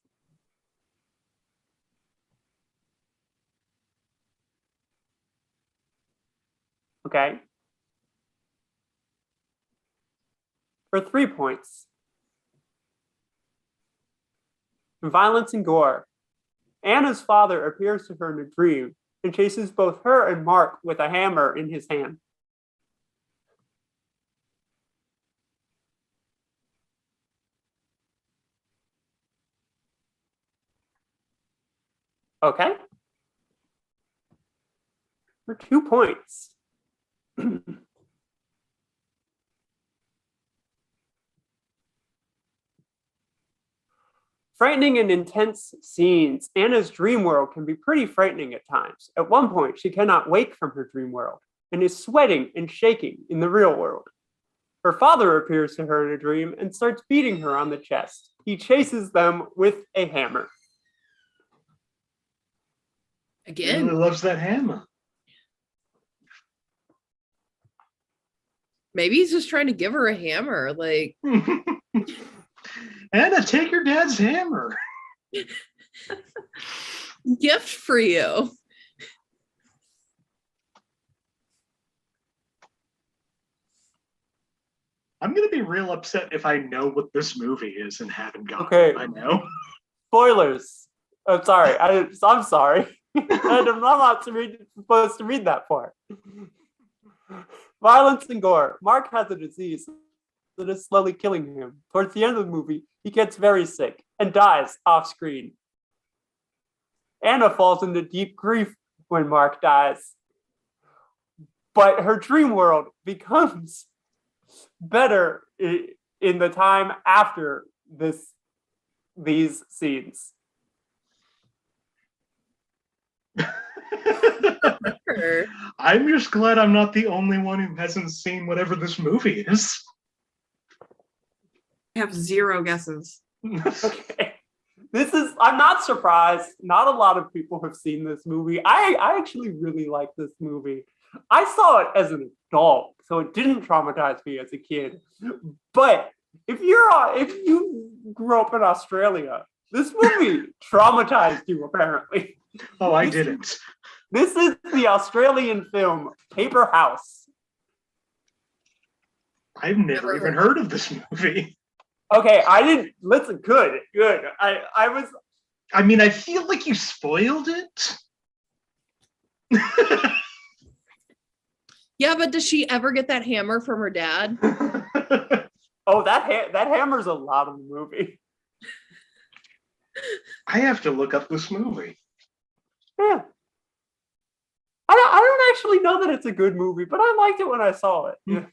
A: Okay. For 3 points. Violence and gore. Anna's father appears to her in a dream and chases both her and Mark with a hammer in his hand. Okay. For 2 points. Frightening and intense scenes. Anna's dream world can be pretty frightening at times. At one point, she cannot wake from her dream world and is sweating and shaking in the real world. Her father appears to her in a dream and starts beating her on the chest. He chases them with a hammer.
D: Again.
B: He really loves that hammer.
D: Maybe he's just trying to give her a hammer. Like,
B: Anna, take your dad's hammer.
D: gift for you.
B: I'm going to be real upset if I know what this movie is and haven't got
A: Okay.
B: it. I know.
A: Spoilers. I'm sorry. I'm sorry. I'm not supposed to read that part. Violence and gore. Mark has a disease that is slowly killing him. Towards the end of the movie, he gets very sick and dies off screen. Anna falls into deep grief when Mark dies. But her dream world becomes better in the time after these scenes.
B: I'm just glad I'm not the only one who hasn't seen whatever this movie is.
C: I have 0 guesses.
A: Okay. I'm not surprised. Not a lot of people have seen this movie. I actually really like this movie. I saw it as an adult, so it didn't traumatize me as a kid. But if you grew up in Australia, this movie traumatized you, apparently.
B: Oh, I didn't.
A: This is the Australian film Paper House.
B: I've never even heard of this movie.
A: Okay, I didn't listen. Good.
B: I mean, I feel like you spoiled it.
D: Yeah, but does she ever get that hammer from her dad?
A: Oh, that hammer's a lot of the movie.
B: I have to look up this movie.
A: Yeah. I don't actually know that it's a good movie, but I liked it when I saw it. Yeah.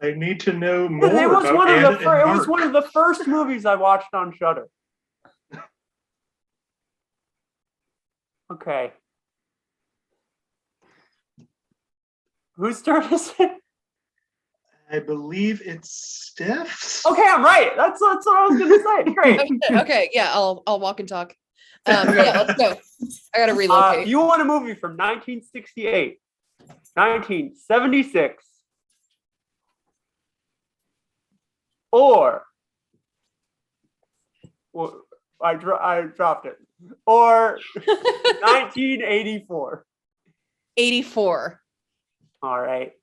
B: I need to know more
A: It was
B: about
A: one of
B: Anna
A: the
B: and
A: it was
B: Mark.
A: one of the first movies I watched on Shudder. Okay. Whose turn is it?
B: I believe it's Steph's.
A: Okay, I'm right. That's what I was gonna say. Great.
D: Okay, yeah, I'll walk and talk. Yeah, let's go. I gotta relocate.
A: You want a movie from 1968, 1976, or well, I dropped it, or 1984.
D: 84.
A: All right.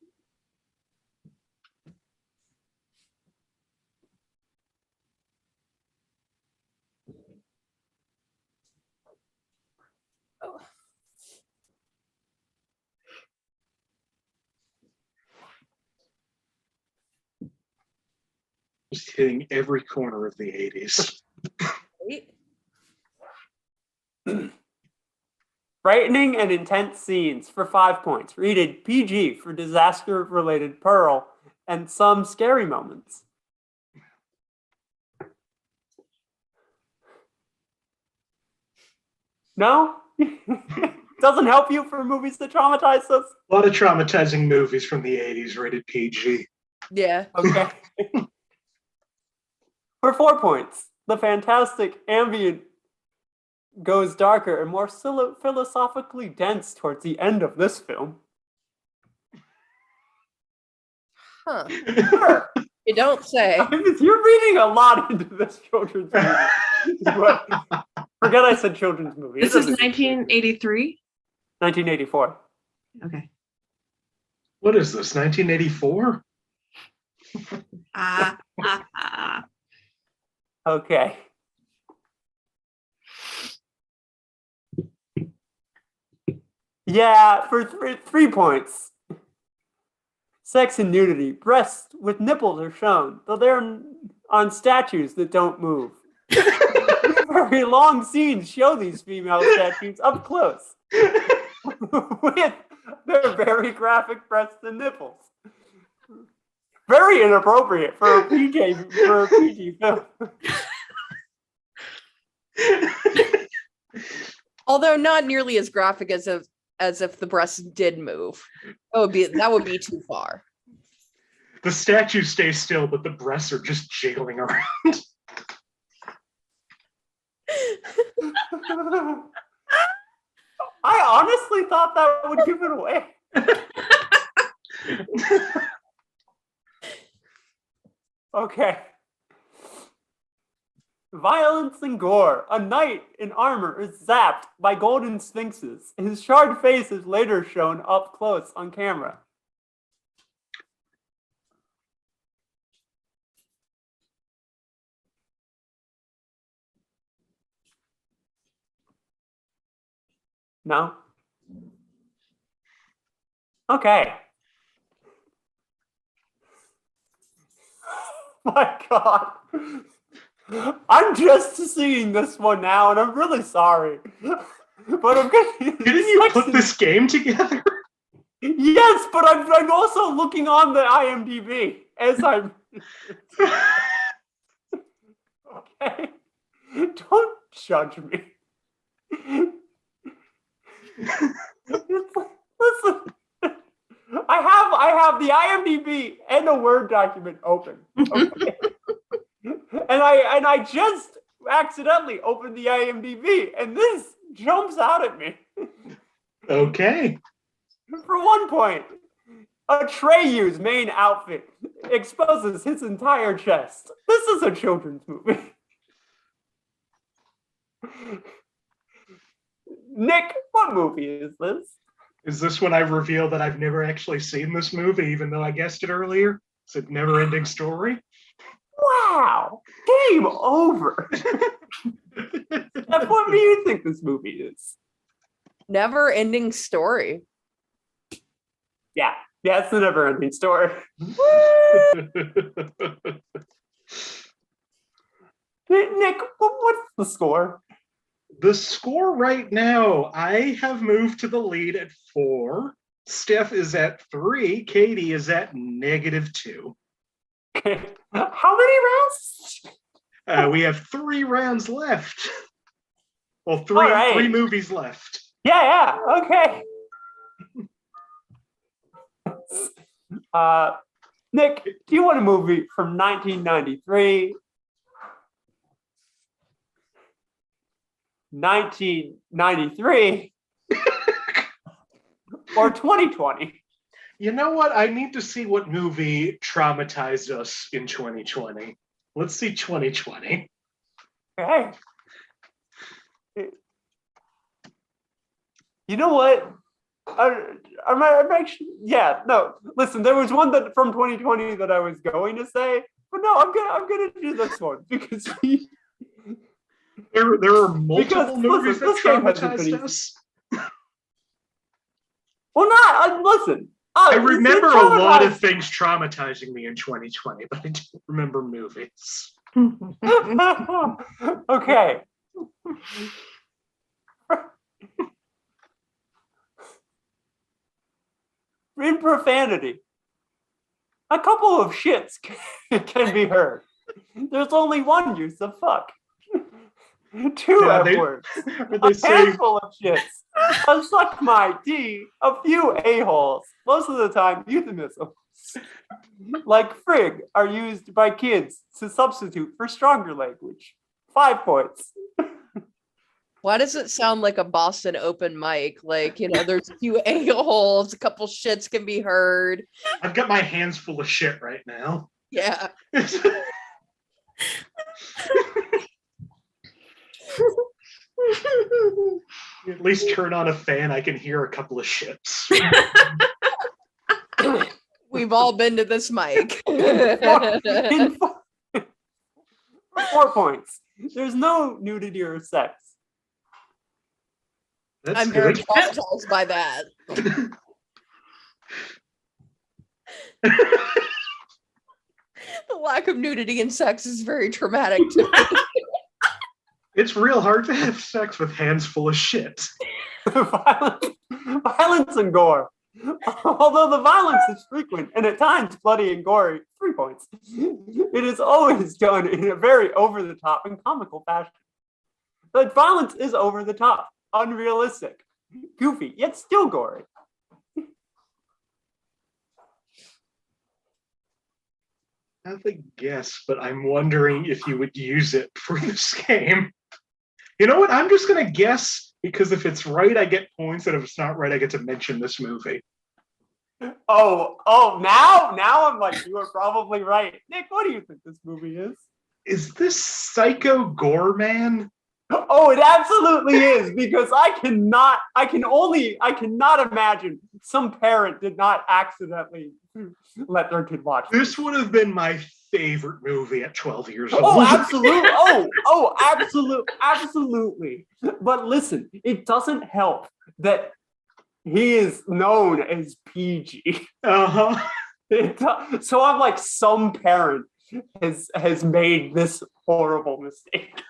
B: Just hitting every corner of the 80s.
D: Wait.
A: Frightening and intense scenes for 5 points. Rated PG for disaster-related Pearl and some scary moments. No? Doesn't help you for movies that traumatize us?
B: A lot of traumatizing movies from the 80s rated PG.
D: Yeah.
A: Okay. For 4 points, the fantastic ambient goes darker and more philosophically dense towards the end of this film.
D: Huh.
A: Sure.
D: You don't say.
A: You're reading a lot into this children's movie. Forget I said children's movie.
C: This is 1983.
A: 1984.
C: Okay.
B: What is this, 1984?
A: Okay. Yeah, for 3 points. Sex and nudity. Breasts with nipples are shown, though they're on statues that don't move. Very long scenes show these female statues up close with their very graphic breasts and nipples. Very inappropriate for a PG film.
D: Although not nearly as graphic as if the breasts did move. That would be too far.
B: The statue stays still, but the breasts are just jiggling around.
A: I honestly thought that would give it away. Okay. Violence and gore. A knight in armor is zapped by golden sphinxes. His charred face is later shown up close on camera. No? Okay. My God. I'm just seeing this one now, and I'm really sorry. But I'm gonna.
B: Didn't you put this game together?
A: Yes, but I'm also looking on the IMDb as I'm. Okay, don't judge me. Listen, I have the IMDb and a Word document open. Okay. And I just accidentally opened the IMDb, and this jumps out at me.
B: Okay.
A: For 1 point, Atreyu's main outfit exposes his entire chest. This is a children's movie. Nick, what movie is this?
B: Is this when I reveal that I've never actually seen this movie, even though I guessed it earlier? Is it Never Ending Story?
A: Wow, game over. What do you think this movie is?
D: Never ending story.
A: Yeah, it's the Never Ending Story. Nick, what's the score?
B: The score right now, I have moved to the lead at 4. Steph is at 3. Katie is at -2.
A: Okay. How many rounds?
B: We have 3 rounds left. Well,
A: right.
B: 3 movies left.
A: Yeah, okay. Nick, do you want a movie from 1993? 1993? Or 2020?
B: You know what? I need to see what movie traumatized us in 2020. Let's see 2020.
A: Okay. You know what? I'm actually, yeah, no. Listen, there was one that from 2020 that I was going to say, but no, I'm gonna do this one because
B: There are multiple movies that traumatized us.
A: Well, not listen.
B: I remember a lot of things traumatizing me in 2020, but I don't remember movies.
A: Okay. In profanity, a couple of shits can be heard. There's only one use of fuck. 2 F words. A handful of shits. A suck my D. A few a-holes. Most of the time, euphemisms like frig are used by kids to substitute for stronger language. 5 points.
D: Why does it sound like a Boston open mic? Like, there's a few a-holes, a couple shits can be heard.
B: I've got my hands full of shit right now.
D: Yeah.
B: At least turn on a fan, I can hear a couple of shits.
D: We've all been to this mic.
A: 4 points. There's no nudity or sex.
B: That's
D: I'm very traumatized by that. The lack of nudity and sex is very traumatic to me.
B: It's real hard to have sex with hands full of shit.
A: Violence and gore. Although the violence is frequent and at times bloody and gory, 3 points. It is always done in a very over-the-top and comical fashion. But violence is over the top, unrealistic, goofy, yet still gory.
B: I have a guess, but I'm wondering if you would use it for this game. You know what? I'm just going to guess, because if it's right, I get points, and if it's not right, I get to mention this movie.
A: Oh, now I'm like, you are probably right. Nick, what do you think this movie is?
B: Is this Psycho Gorman?
A: Oh, it absolutely is, because I cannot imagine some parent did not accidentally let their kid watch
B: this. Would have been my favorite movie at 12 years old.
A: Oh, absolutely. Absolutely. But listen, it doesn't help that he is known as PG.
B: Uh-huh.
A: So I'm like, some parent has made this horrible mistake.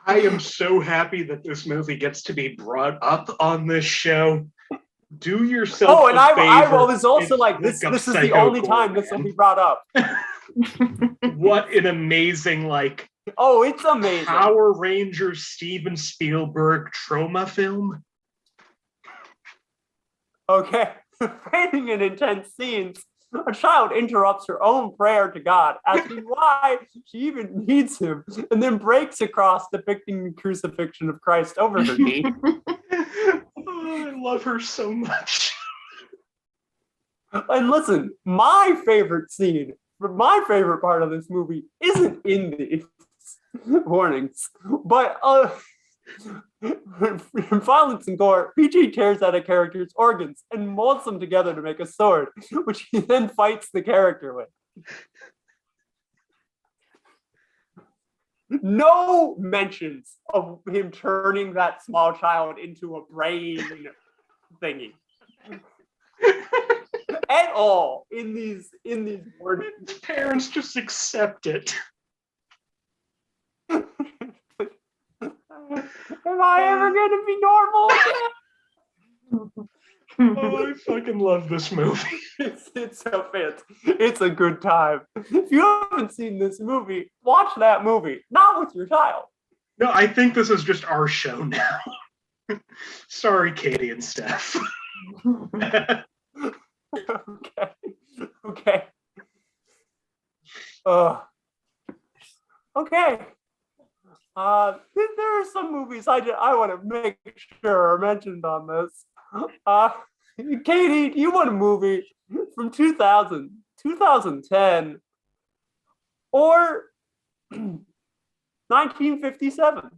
B: I am so happy that this movie gets to be brought up on this show. Do yourself
A: Oh, and
B: a favor.
A: I was also
B: and
A: like,
B: look
A: this
B: up
A: is the
B: Psycho
A: only time this will
B: Gorman.
A: be brought up.
B: What an amazing, like,
A: Oh, it's amazing.
B: Power Rangers Steven Spielberg trauma film.
A: Okay. Framing in intense scenes, a child interrupts her own prayer to God, asking why she even needs him, and then breaks across, depicting the crucifixion of Christ over her knee.
B: Oh, I love her so much.
A: And listen, my favorite scene, my favorite part of this movie isn't in these warnings, but in Violence and Gore, PG tears out a character's organs and molds them together to make a sword, which he then fights the character with. No mentions of him turning that small child into a brain thingy at all in these warnings.
B: Parents just accept it.
A: Am I ever gonna be normal again?
B: Oh, I fucking love this movie.
A: It's so fantastic. It's a good time. If you haven't seen this movie, watch that movie. Not with your child.
B: No, I think this is just our show now. Sorry, Katie and Steph.
A: Okay. Okay. There are some movies I want to make sure are mentioned on this. Katie, do you want a movie from 2000, 2010, or 1957?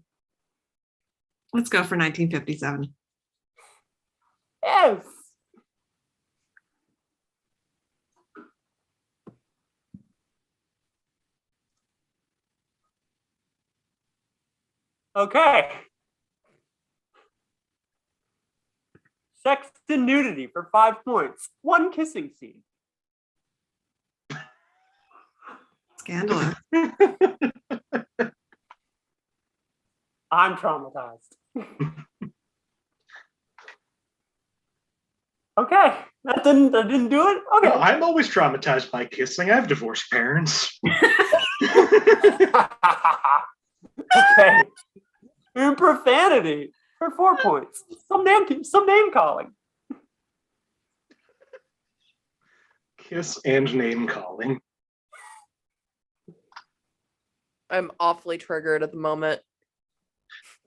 C: Let's go for 1957.
A: Yes. Okay. Sex and nudity for 5 points. 1 kissing scene.
C: Scandalous.
A: I'm traumatized. Okay, that didn't do it. Okay,
B: No, I'm always traumatized by kissing. I have divorced parents.
A: Okay. And profanity for 4 points. Some name calling.
B: Kiss and name calling.
D: I'm awfully triggered at the moment.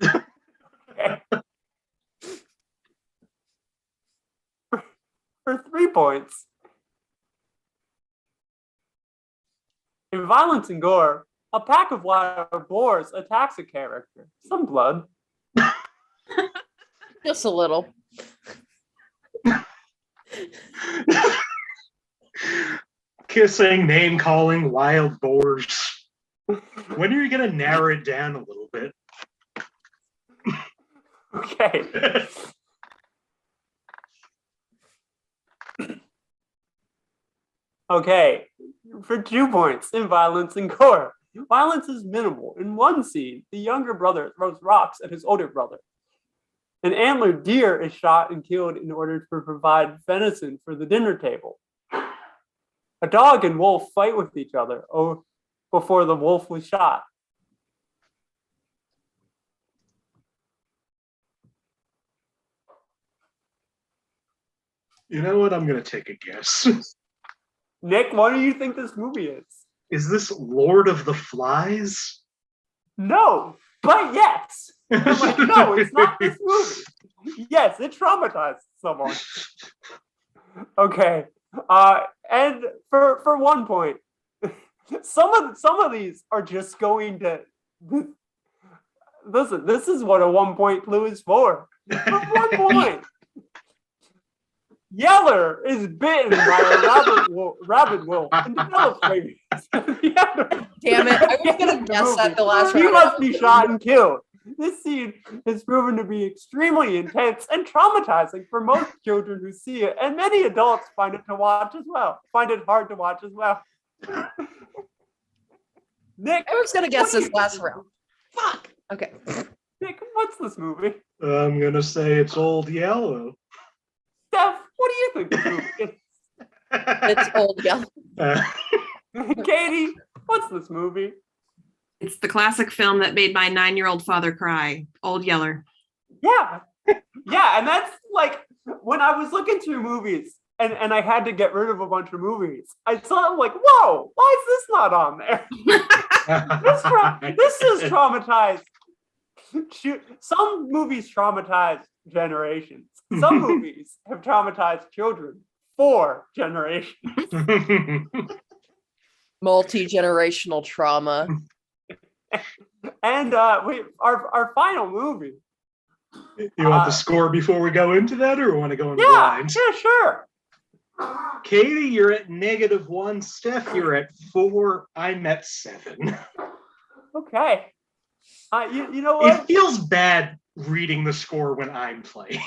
A: Okay. For 3 points. In Violence and Gore, a pack of wild boars attacks a character. Some blood.
D: Just a little.
B: Kissing, name calling, wild boars. When are you going to narrow it down a little bit?
A: Okay. Okay. For 2 points in Violence and Gore. Violence is minimal. In one scene, the younger brother throws rocks at his older brother. An antlered deer is shot and killed in order to provide venison for the dinner table. A dog and wolf fight with each other before the wolf was shot.
B: You know what? I'm going to take a guess.
A: Nick, what do you think this movie is?
B: Is this Lord of the Flies?
A: No, but yes. I'm like, no, it's not this movie. Yes, it traumatized someone. Okay. And for 1 point, some of these are just going to listen. This is what a 1 point clue is for. For 1 point, Yeller is bitten by a rabid wolf and develops rabies.
D: Damn it! I was gonna guess that the last
A: He
D: round.
A: must be shot and killed. This scene has proven to be extremely intense and traumatizing for most children who see it, and many adults find it hard to watch as well. Nick,
D: I was gonna guess
A: what do
D: this last round. Fuck. Okay.
A: Nick, what's this movie?
B: I'm gonna say it's Old Yellow.
A: Steph, what do you think this movie is?
D: It's Old Yellow.
A: Katie, what's this movie?
C: It's the classic film that made my 9-year-old father cry, Old Yeller.
A: Yeah. Yeah, and that's like when I was looking through movies and I had to get rid of a bunch of movies, I saw I'm like, whoa, why is this not on there? This is traumatized. Some movies traumatize generations. Some movies have traumatized children for generations.
D: Multi-generational trauma.
A: And our final movie.
B: You want the score before we go into that, or want to go into blind?
A: Yeah, sure.
B: Katie, you're at -1. Steph, you're at 4. I'm at 7.
A: Okay. You know what?
B: It feels bad reading the score when I'm playing.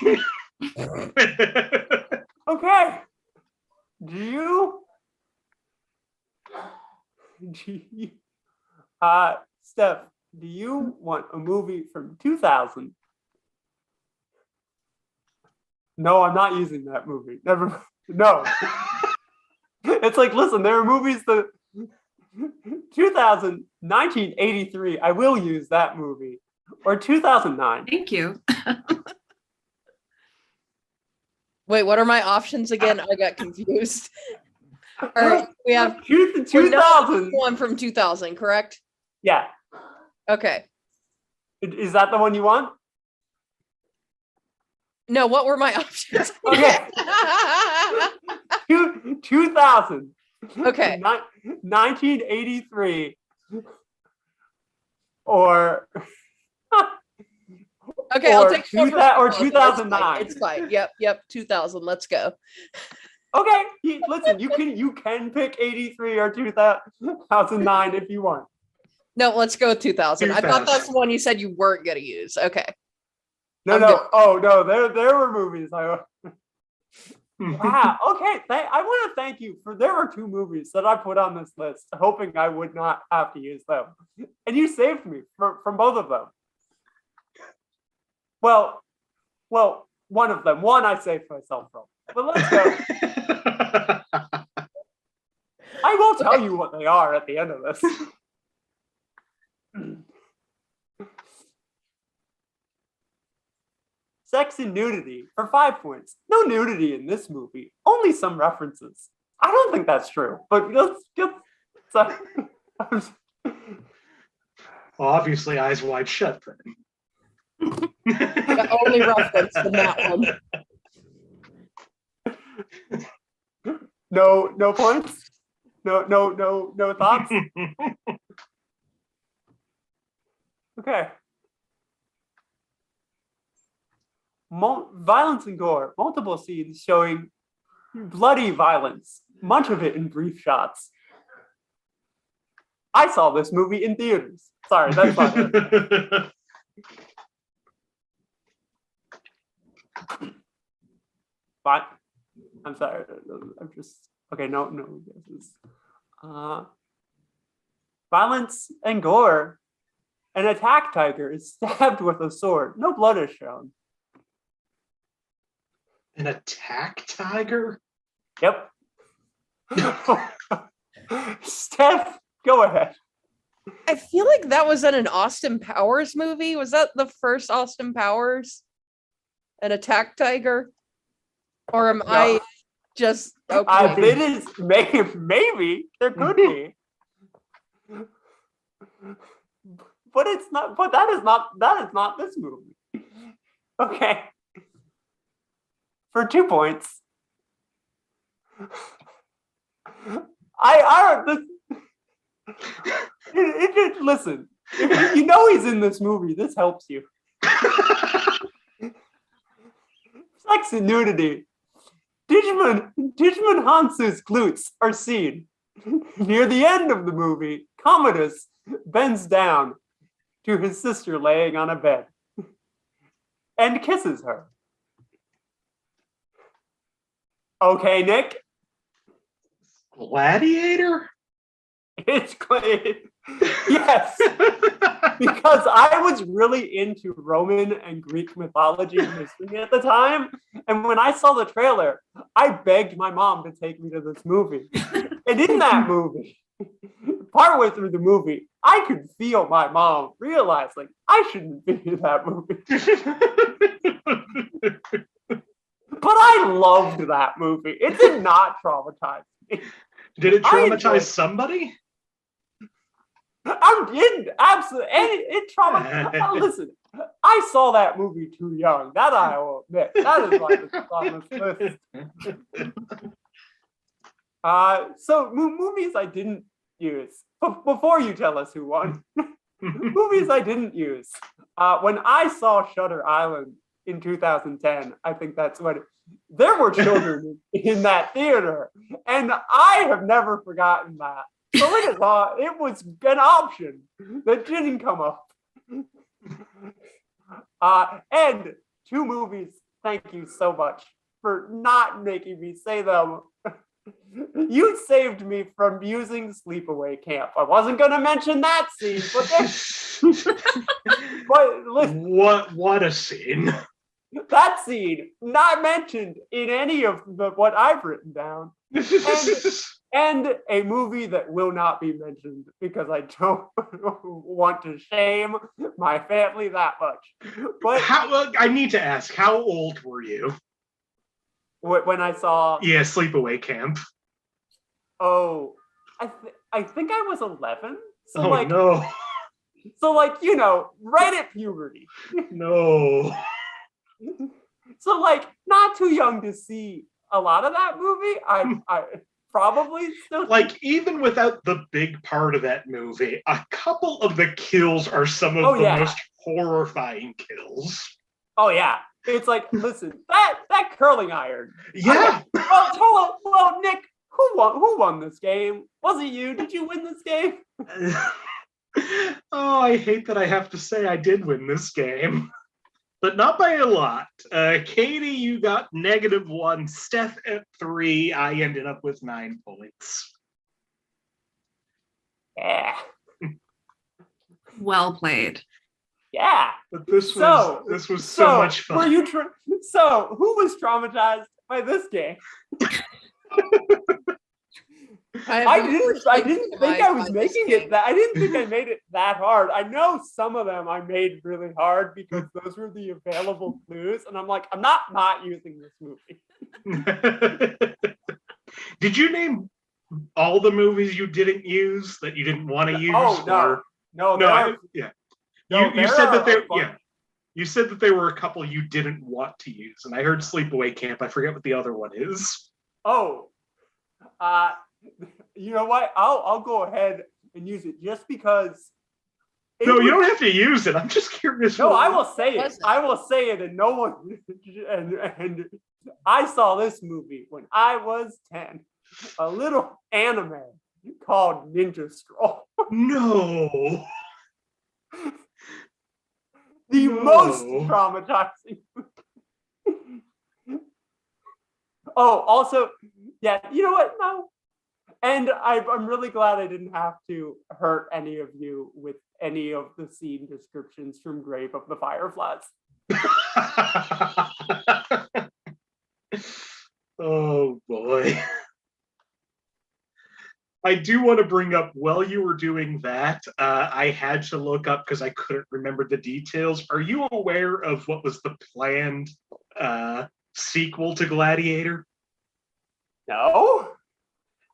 A: Okay. Steph, do you want a movie from 2000? No, I'm not using that movie. Never. No. It's like, listen, there are movies that 2000, 1983. I will use that movie, or 2009.
C: Thank you.
D: Wait, what are my options again? I got confused. All right, we have
A: 2000.
D: one from 2000, correct?
A: Yeah.
D: Okay.
A: Is that the one you want?
D: No, what were my options?
A: Okay. 2000.
D: Okay.
A: 1983. Or.
D: Okay, I'll take
A: 2009.
D: It's fine. Yep. 2000. Let's go.
A: Okay, listen. You can pick 83 or 2009 if you want.
D: No, let's go with 2000. I thought that's the one you said you weren't gonna use. Okay.
A: No. Oh no, there were movies. Wow. Okay. I want to thank you for there were 2 movies that I put on this list, hoping I would not have to use them, and you saved me from both of them. Well, one of them. One I saved myself from. But let's go. I will tell you what they are at the end of this. Sex and nudity for 5 points. No nudity in this movie. Only some references. I don't think that's true, but let's get.
B: Well, obviously, Eyes Wide Shut then.
D: The only reference in that one.
A: No points. No thoughts. Okay. Violence and gore. Multiple scenes showing bloody violence. Much of it in brief shots. I saw this movie in theaters. Sorry, that's not it. But I'm sorry. I'm just okay. No guesses. Violence and gore. An attack tiger is stabbed with a sword. No blood is shown.
B: An attack tiger?
A: Yep. Steph, go ahead.
D: I feel like that was in an Austin Powers movie. Was that the first Austin Powers? An attack tiger? Or am I just okay?
A: It is maybe there could be. But it's not. But that is not this movie. Okay. For 2 points. Listen. If you know he's in this movie, this helps you. Sex and nudity. Digimon Hansu's glutes are seen. Near the end of the movie, Commodus bends down to his sister laying on a bed and kisses her. Okay, Nick?
B: Gladiator?
A: It's yes, because I was really into Roman and Greek mythology and history at the time, and when I saw the trailer, I begged my mom to take me to this movie. And in that movie, partway through the movie, I could feel my mom realize, like, I shouldn't be in that movie. But I loved that movie. It did not traumatize me.
B: Did it traumatize somebody?
A: I didn't, absolutely. And it traumatized. Listen, I saw that movie too young. That I will admit. That is why it's on this list. So movies I didn't use. Before you tell us who won, movies I didn't use. When I saw Shutter Island in 2010, I think that's when there were children in that theater, and I have never forgotten that. So it was an option that didn't come up. And two movies, thank you so much for not making me say them. You saved me from using Sleepaway Camp. I wasn't going to mention that scene, but listen,
B: what a scene.
A: That scene not mentioned in any of what I've written down. And a movie that will not be mentioned because I don't want to shame my family that much. But
B: I need to ask, how old were you
A: when I saw
B: Sleepaway Camp?
A: Oh, I think I was 11. So
B: no.
A: So right at puberty.
B: No.
A: So not too young to see a lot of that movie. I probably still
B: even without the big part of that movie, a couple of the kills are some of the most horrifying kills.
A: Oh yeah. It's listen, that curling iron.
B: Yeah.
A: Well, Nick, who won this game? Was it you? Did you win this game?
B: Oh, I hate that I have to say I did win this game. But not by a lot. Katie, you got -1. Steph at 3. I ended up with 9 points.
A: Yeah.
C: Well played.
A: Yeah.
B: But this was so much fun.
A: Were you so who was traumatized by this game? I didn't think I was making it that. I didn't think I made it that hard. I know some of them I made really hard because those were the available clues, and I'm like, I'm not using this movie.
B: Did you name all the movies you didn't use that you didn't want to use?
A: Oh no.
B: You said that you said that there were a couple you didn't want to use, and I heard Sleepaway Camp. I forget what the other one is.
A: Oh, you know what? I'll go ahead and use it just because.
B: You don't have to use it. I'm just curious.
A: No, I will say it. I will say it, and no one. And I saw this movie when I was 10. A little anime called Ninja Scroll.
B: No.
A: The most traumatizing. Oh, also, yeah. You know what? No. And I'm really glad I didn't have to hurt any of you with any of the scene descriptions from Grave of the Fireflies.
B: Oh boy. I do want to bring up, while you were doing that, I had to look up because I couldn't remember the details. Are you aware of what was the planned sequel to Gladiator?
A: No.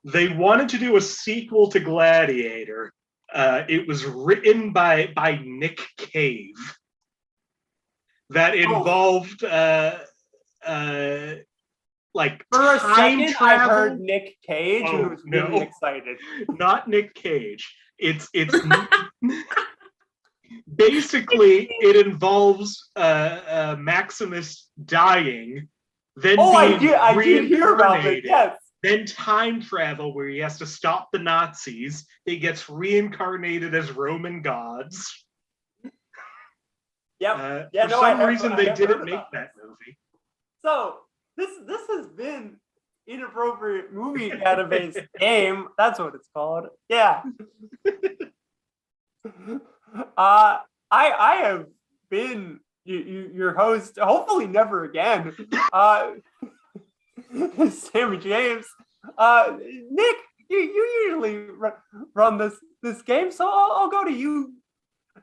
B: They wanted to do a sequel to Gladiator. It was written by Nick Cave. That involved
A: for a
B: time
A: second,
B: travel.
A: I heard Nick Cage and was really excited.
B: Not Nick Cage. It's basically it involves Maximus dying, then
A: I did hear about it. Yes.
B: Then time travel where he has to stop the Nazis. He gets reincarnated as Roman gods.
A: Yep.
B: For some reason, they didn't make that movie.
A: So this has been Inappropriate Movie Database game. That's what it's called. Yeah. I have been your host, hopefully never again. Sammie James. Nick, you usually run this game, so I'll go to you.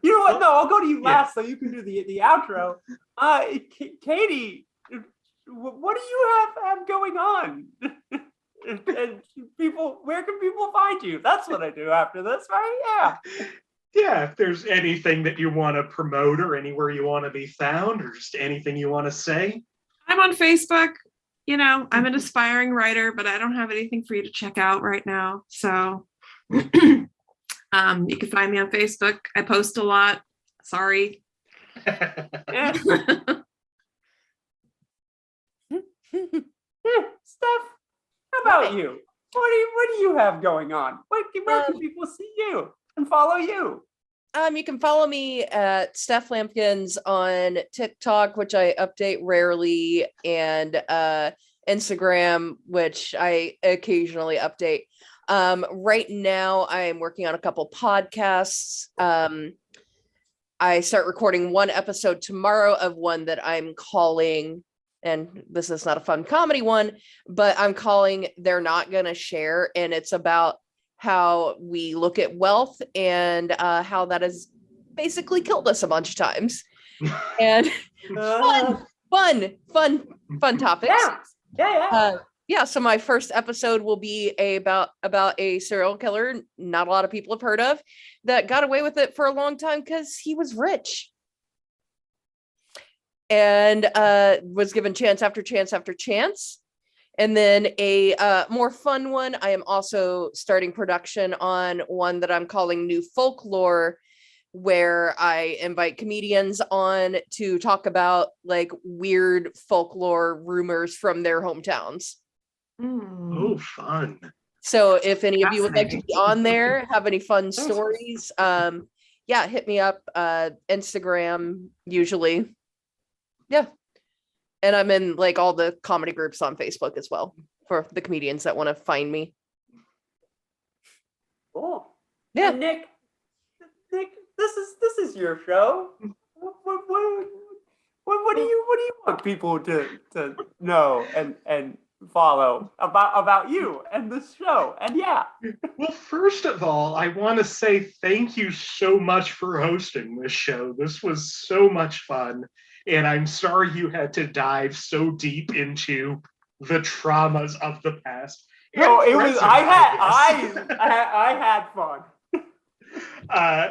A: You know what? No, I'll go to you last, so you can do the outro. Katie, what do you have going on? And people, where can people find you? That's what I do after this, right? Yeah.
B: Yeah, if there's anything that you want to promote or anywhere you want to be found or just anything you want to say.
C: I'm on Facebook. You know, I'm an aspiring writer, but I don't have anything for you to check out right now. So you can find me on Facebook. I post a lot. Sorry.
A: Yeah. Steph, how about you? What do you have going on? Where can people see you and follow you?
D: You can follow me at Steph Lampkins on TikTok, which I update rarely, and Instagram, which I occasionally update. Right now, I am working on a couple podcasts. I start recording one episode tomorrow of one that I'm calling, and this is not a fun comedy one, but I'm calling They're Not Gonna Share, and it's about how we look at wealth and how that has basically killed us a bunch of times. And fun topics. Yeah. So my first episode will be about a serial killer not a lot of people have heard of that got away with it for a long time because he was rich and was given chance after chance after chance. And then a more fun one, I am also starting production on one that I'm calling New Folklore, where I invite comedians on to talk about like weird folklore rumors from their hometowns.
B: Oh, fun.
D: So if any of you would like to be on there, have any fun stories, yeah, hit me up. Instagram usually. Yeah. And I'm in like all the comedy groups on Facebook as well for the comedians that want to find me.
A: Cool.
D: Yeah.
A: And Nick, this is your show. What do you want people to know and follow about you and this show? And yeah.
B: Well, first of all, I want to say thank you so much for hosting this show. This was so much fun. And I'm sorry you had to dive so deep into the traumas of the past.
A: No, it was I had fun.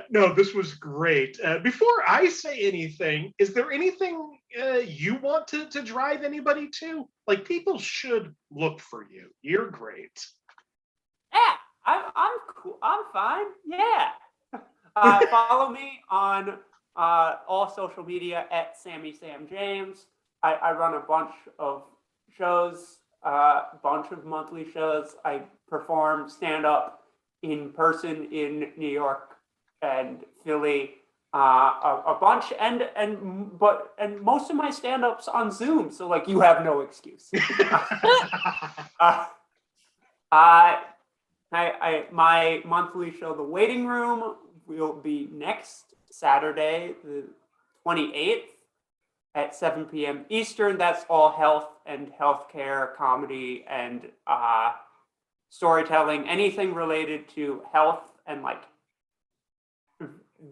B: No, this was great. Before I say anything, is there anything you want to drive anybody to? Like, people should look for you. You're great.
A: Yeah, I'm cool. I'm fine. Yeah. Follow me on all social media at Sammie James. I run a bunch of shows, bunch of monthly shows. I perform stand-up in person in New York and Philly, a bunch, and most of my stand-ups on Zoom. So like, you have no excuse. My monthly show, The Waiting Room, will be next Saturday, the 28th at 7 p.m. Eastern. That's all health and healthcare comedy and storytelling, anything related to health and like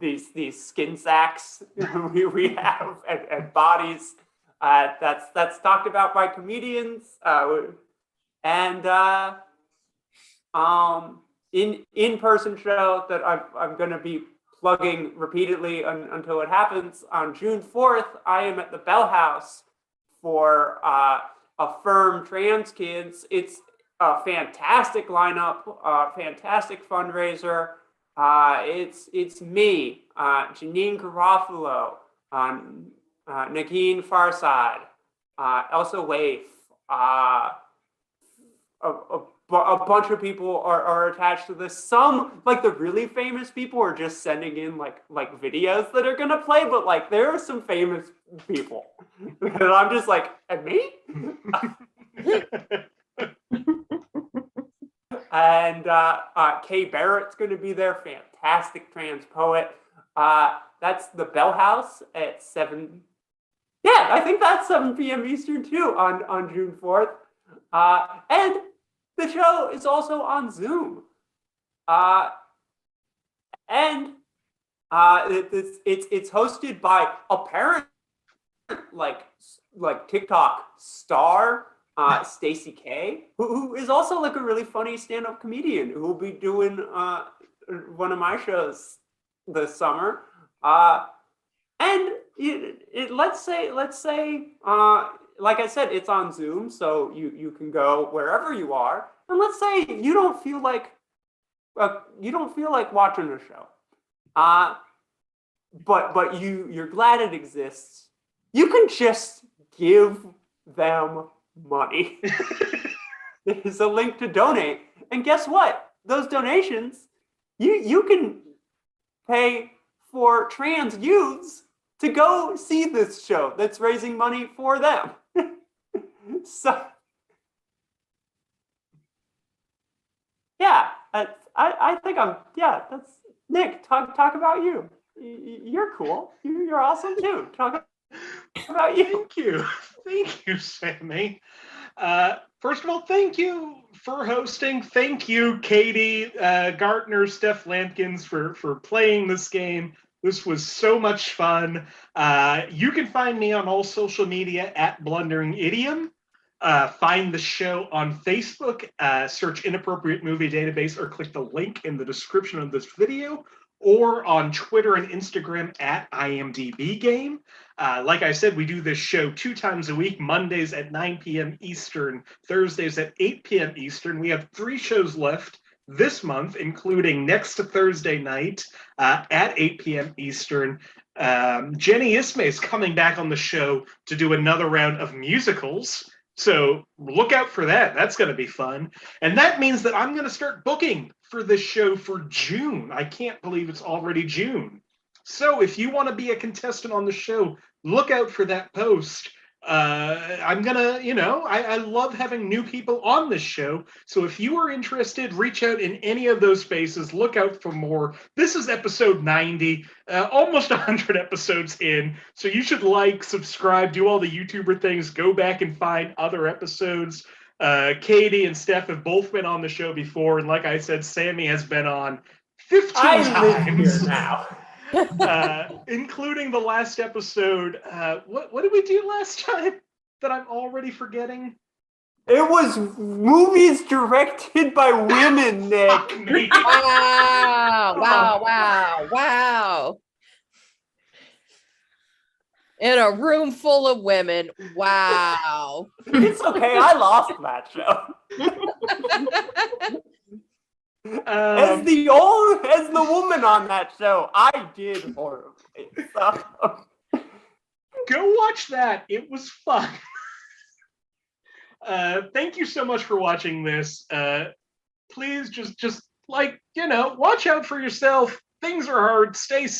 A: these skin sacks we have and bodies. That's talked about by comedians and in-person show that I'm going to be plugging repeatedly until it happens. On June 4th, I am at the Bell House for Affirm Trans Kids. It's a fantastic lineup, fantastic fundraiser. It's me, Janine Garofalo, Nagin Farsad, Elsa Waif, a bunch of people are attached to this. Some, like the really famous people, are just sending in like videos that are gonna play, but like there are some famous people. And I'm just like, and me? And Kay Barrett's going to be there, fantastic trans poet. That's the Bell House at 7. Yeah, I think that's 7 p.m. Eastern too on June 4th. And the show is also on Zoom. And it's hosted by apparent like TikTok star Stacey K, who is also like a really funny stand-up comedian who will be doing one of my shows this summer. And let's say like I said, it's on Zoom, so you can go wherever you are. And let's say you don't feel like watching a show, but you're glad it exists. You can just give them money. There's a link to donate, and guess what? Those donations, you can pay for trans youths to go see this show that's raising money for them. So, yeah, I think that's Nick. Talk about you. You're cool. You're awesome too. Talk about you.
B: Thank you, Sammie. First of all, thank you for hosting. Thank you, Katie, Gartner, Steph Lampkins for playing this game. This was so much fun. You can find me on all social media at Blundering Idiom. Find the show on Facebook, search Inappropriate Movie Database, or click the link in the description of this video, or on Twitter and Instagram at IMDb Game. Like I said, we do this show 2 times a week, Mondays at 9 p.m. Eastern, Thursdays at 8 p.m. Eastern. We have 3 shows left this month, including next Thursday night at 8 p.m. Eastern. Jenny Ismay is coming back on the show to do another round of musicals. So look out for that. That's going to be fun. And that means that I'm going to start booking for this show for June. I can't believe it's already June. So if you want to be a contestant on the show, look out for that post. I'm going to, I love having new people on this show. So if you are interested, reach out in any of those spaces. Look out for more. This is episode 90, almost 100 episodes in. So you should subscribe, do all the YouTuber things, go back and find other episodes. Katie and Steph have both been on the show before. And like I said, Sammie has been on 15 times.
A: I live here now.
B: Including the last episode. What did we do last time that I'm already forgetting?
A: It was movies directed by women, Nick.
D: Wow. In a room full of women. Wow.
A: It's okay. I lost that show. As the woman on that show, I did horribly. So.
B: Go watch that. It was fun. Thank you so much for watching this. Please just watch out for yourself. Things are hard. Stay safe.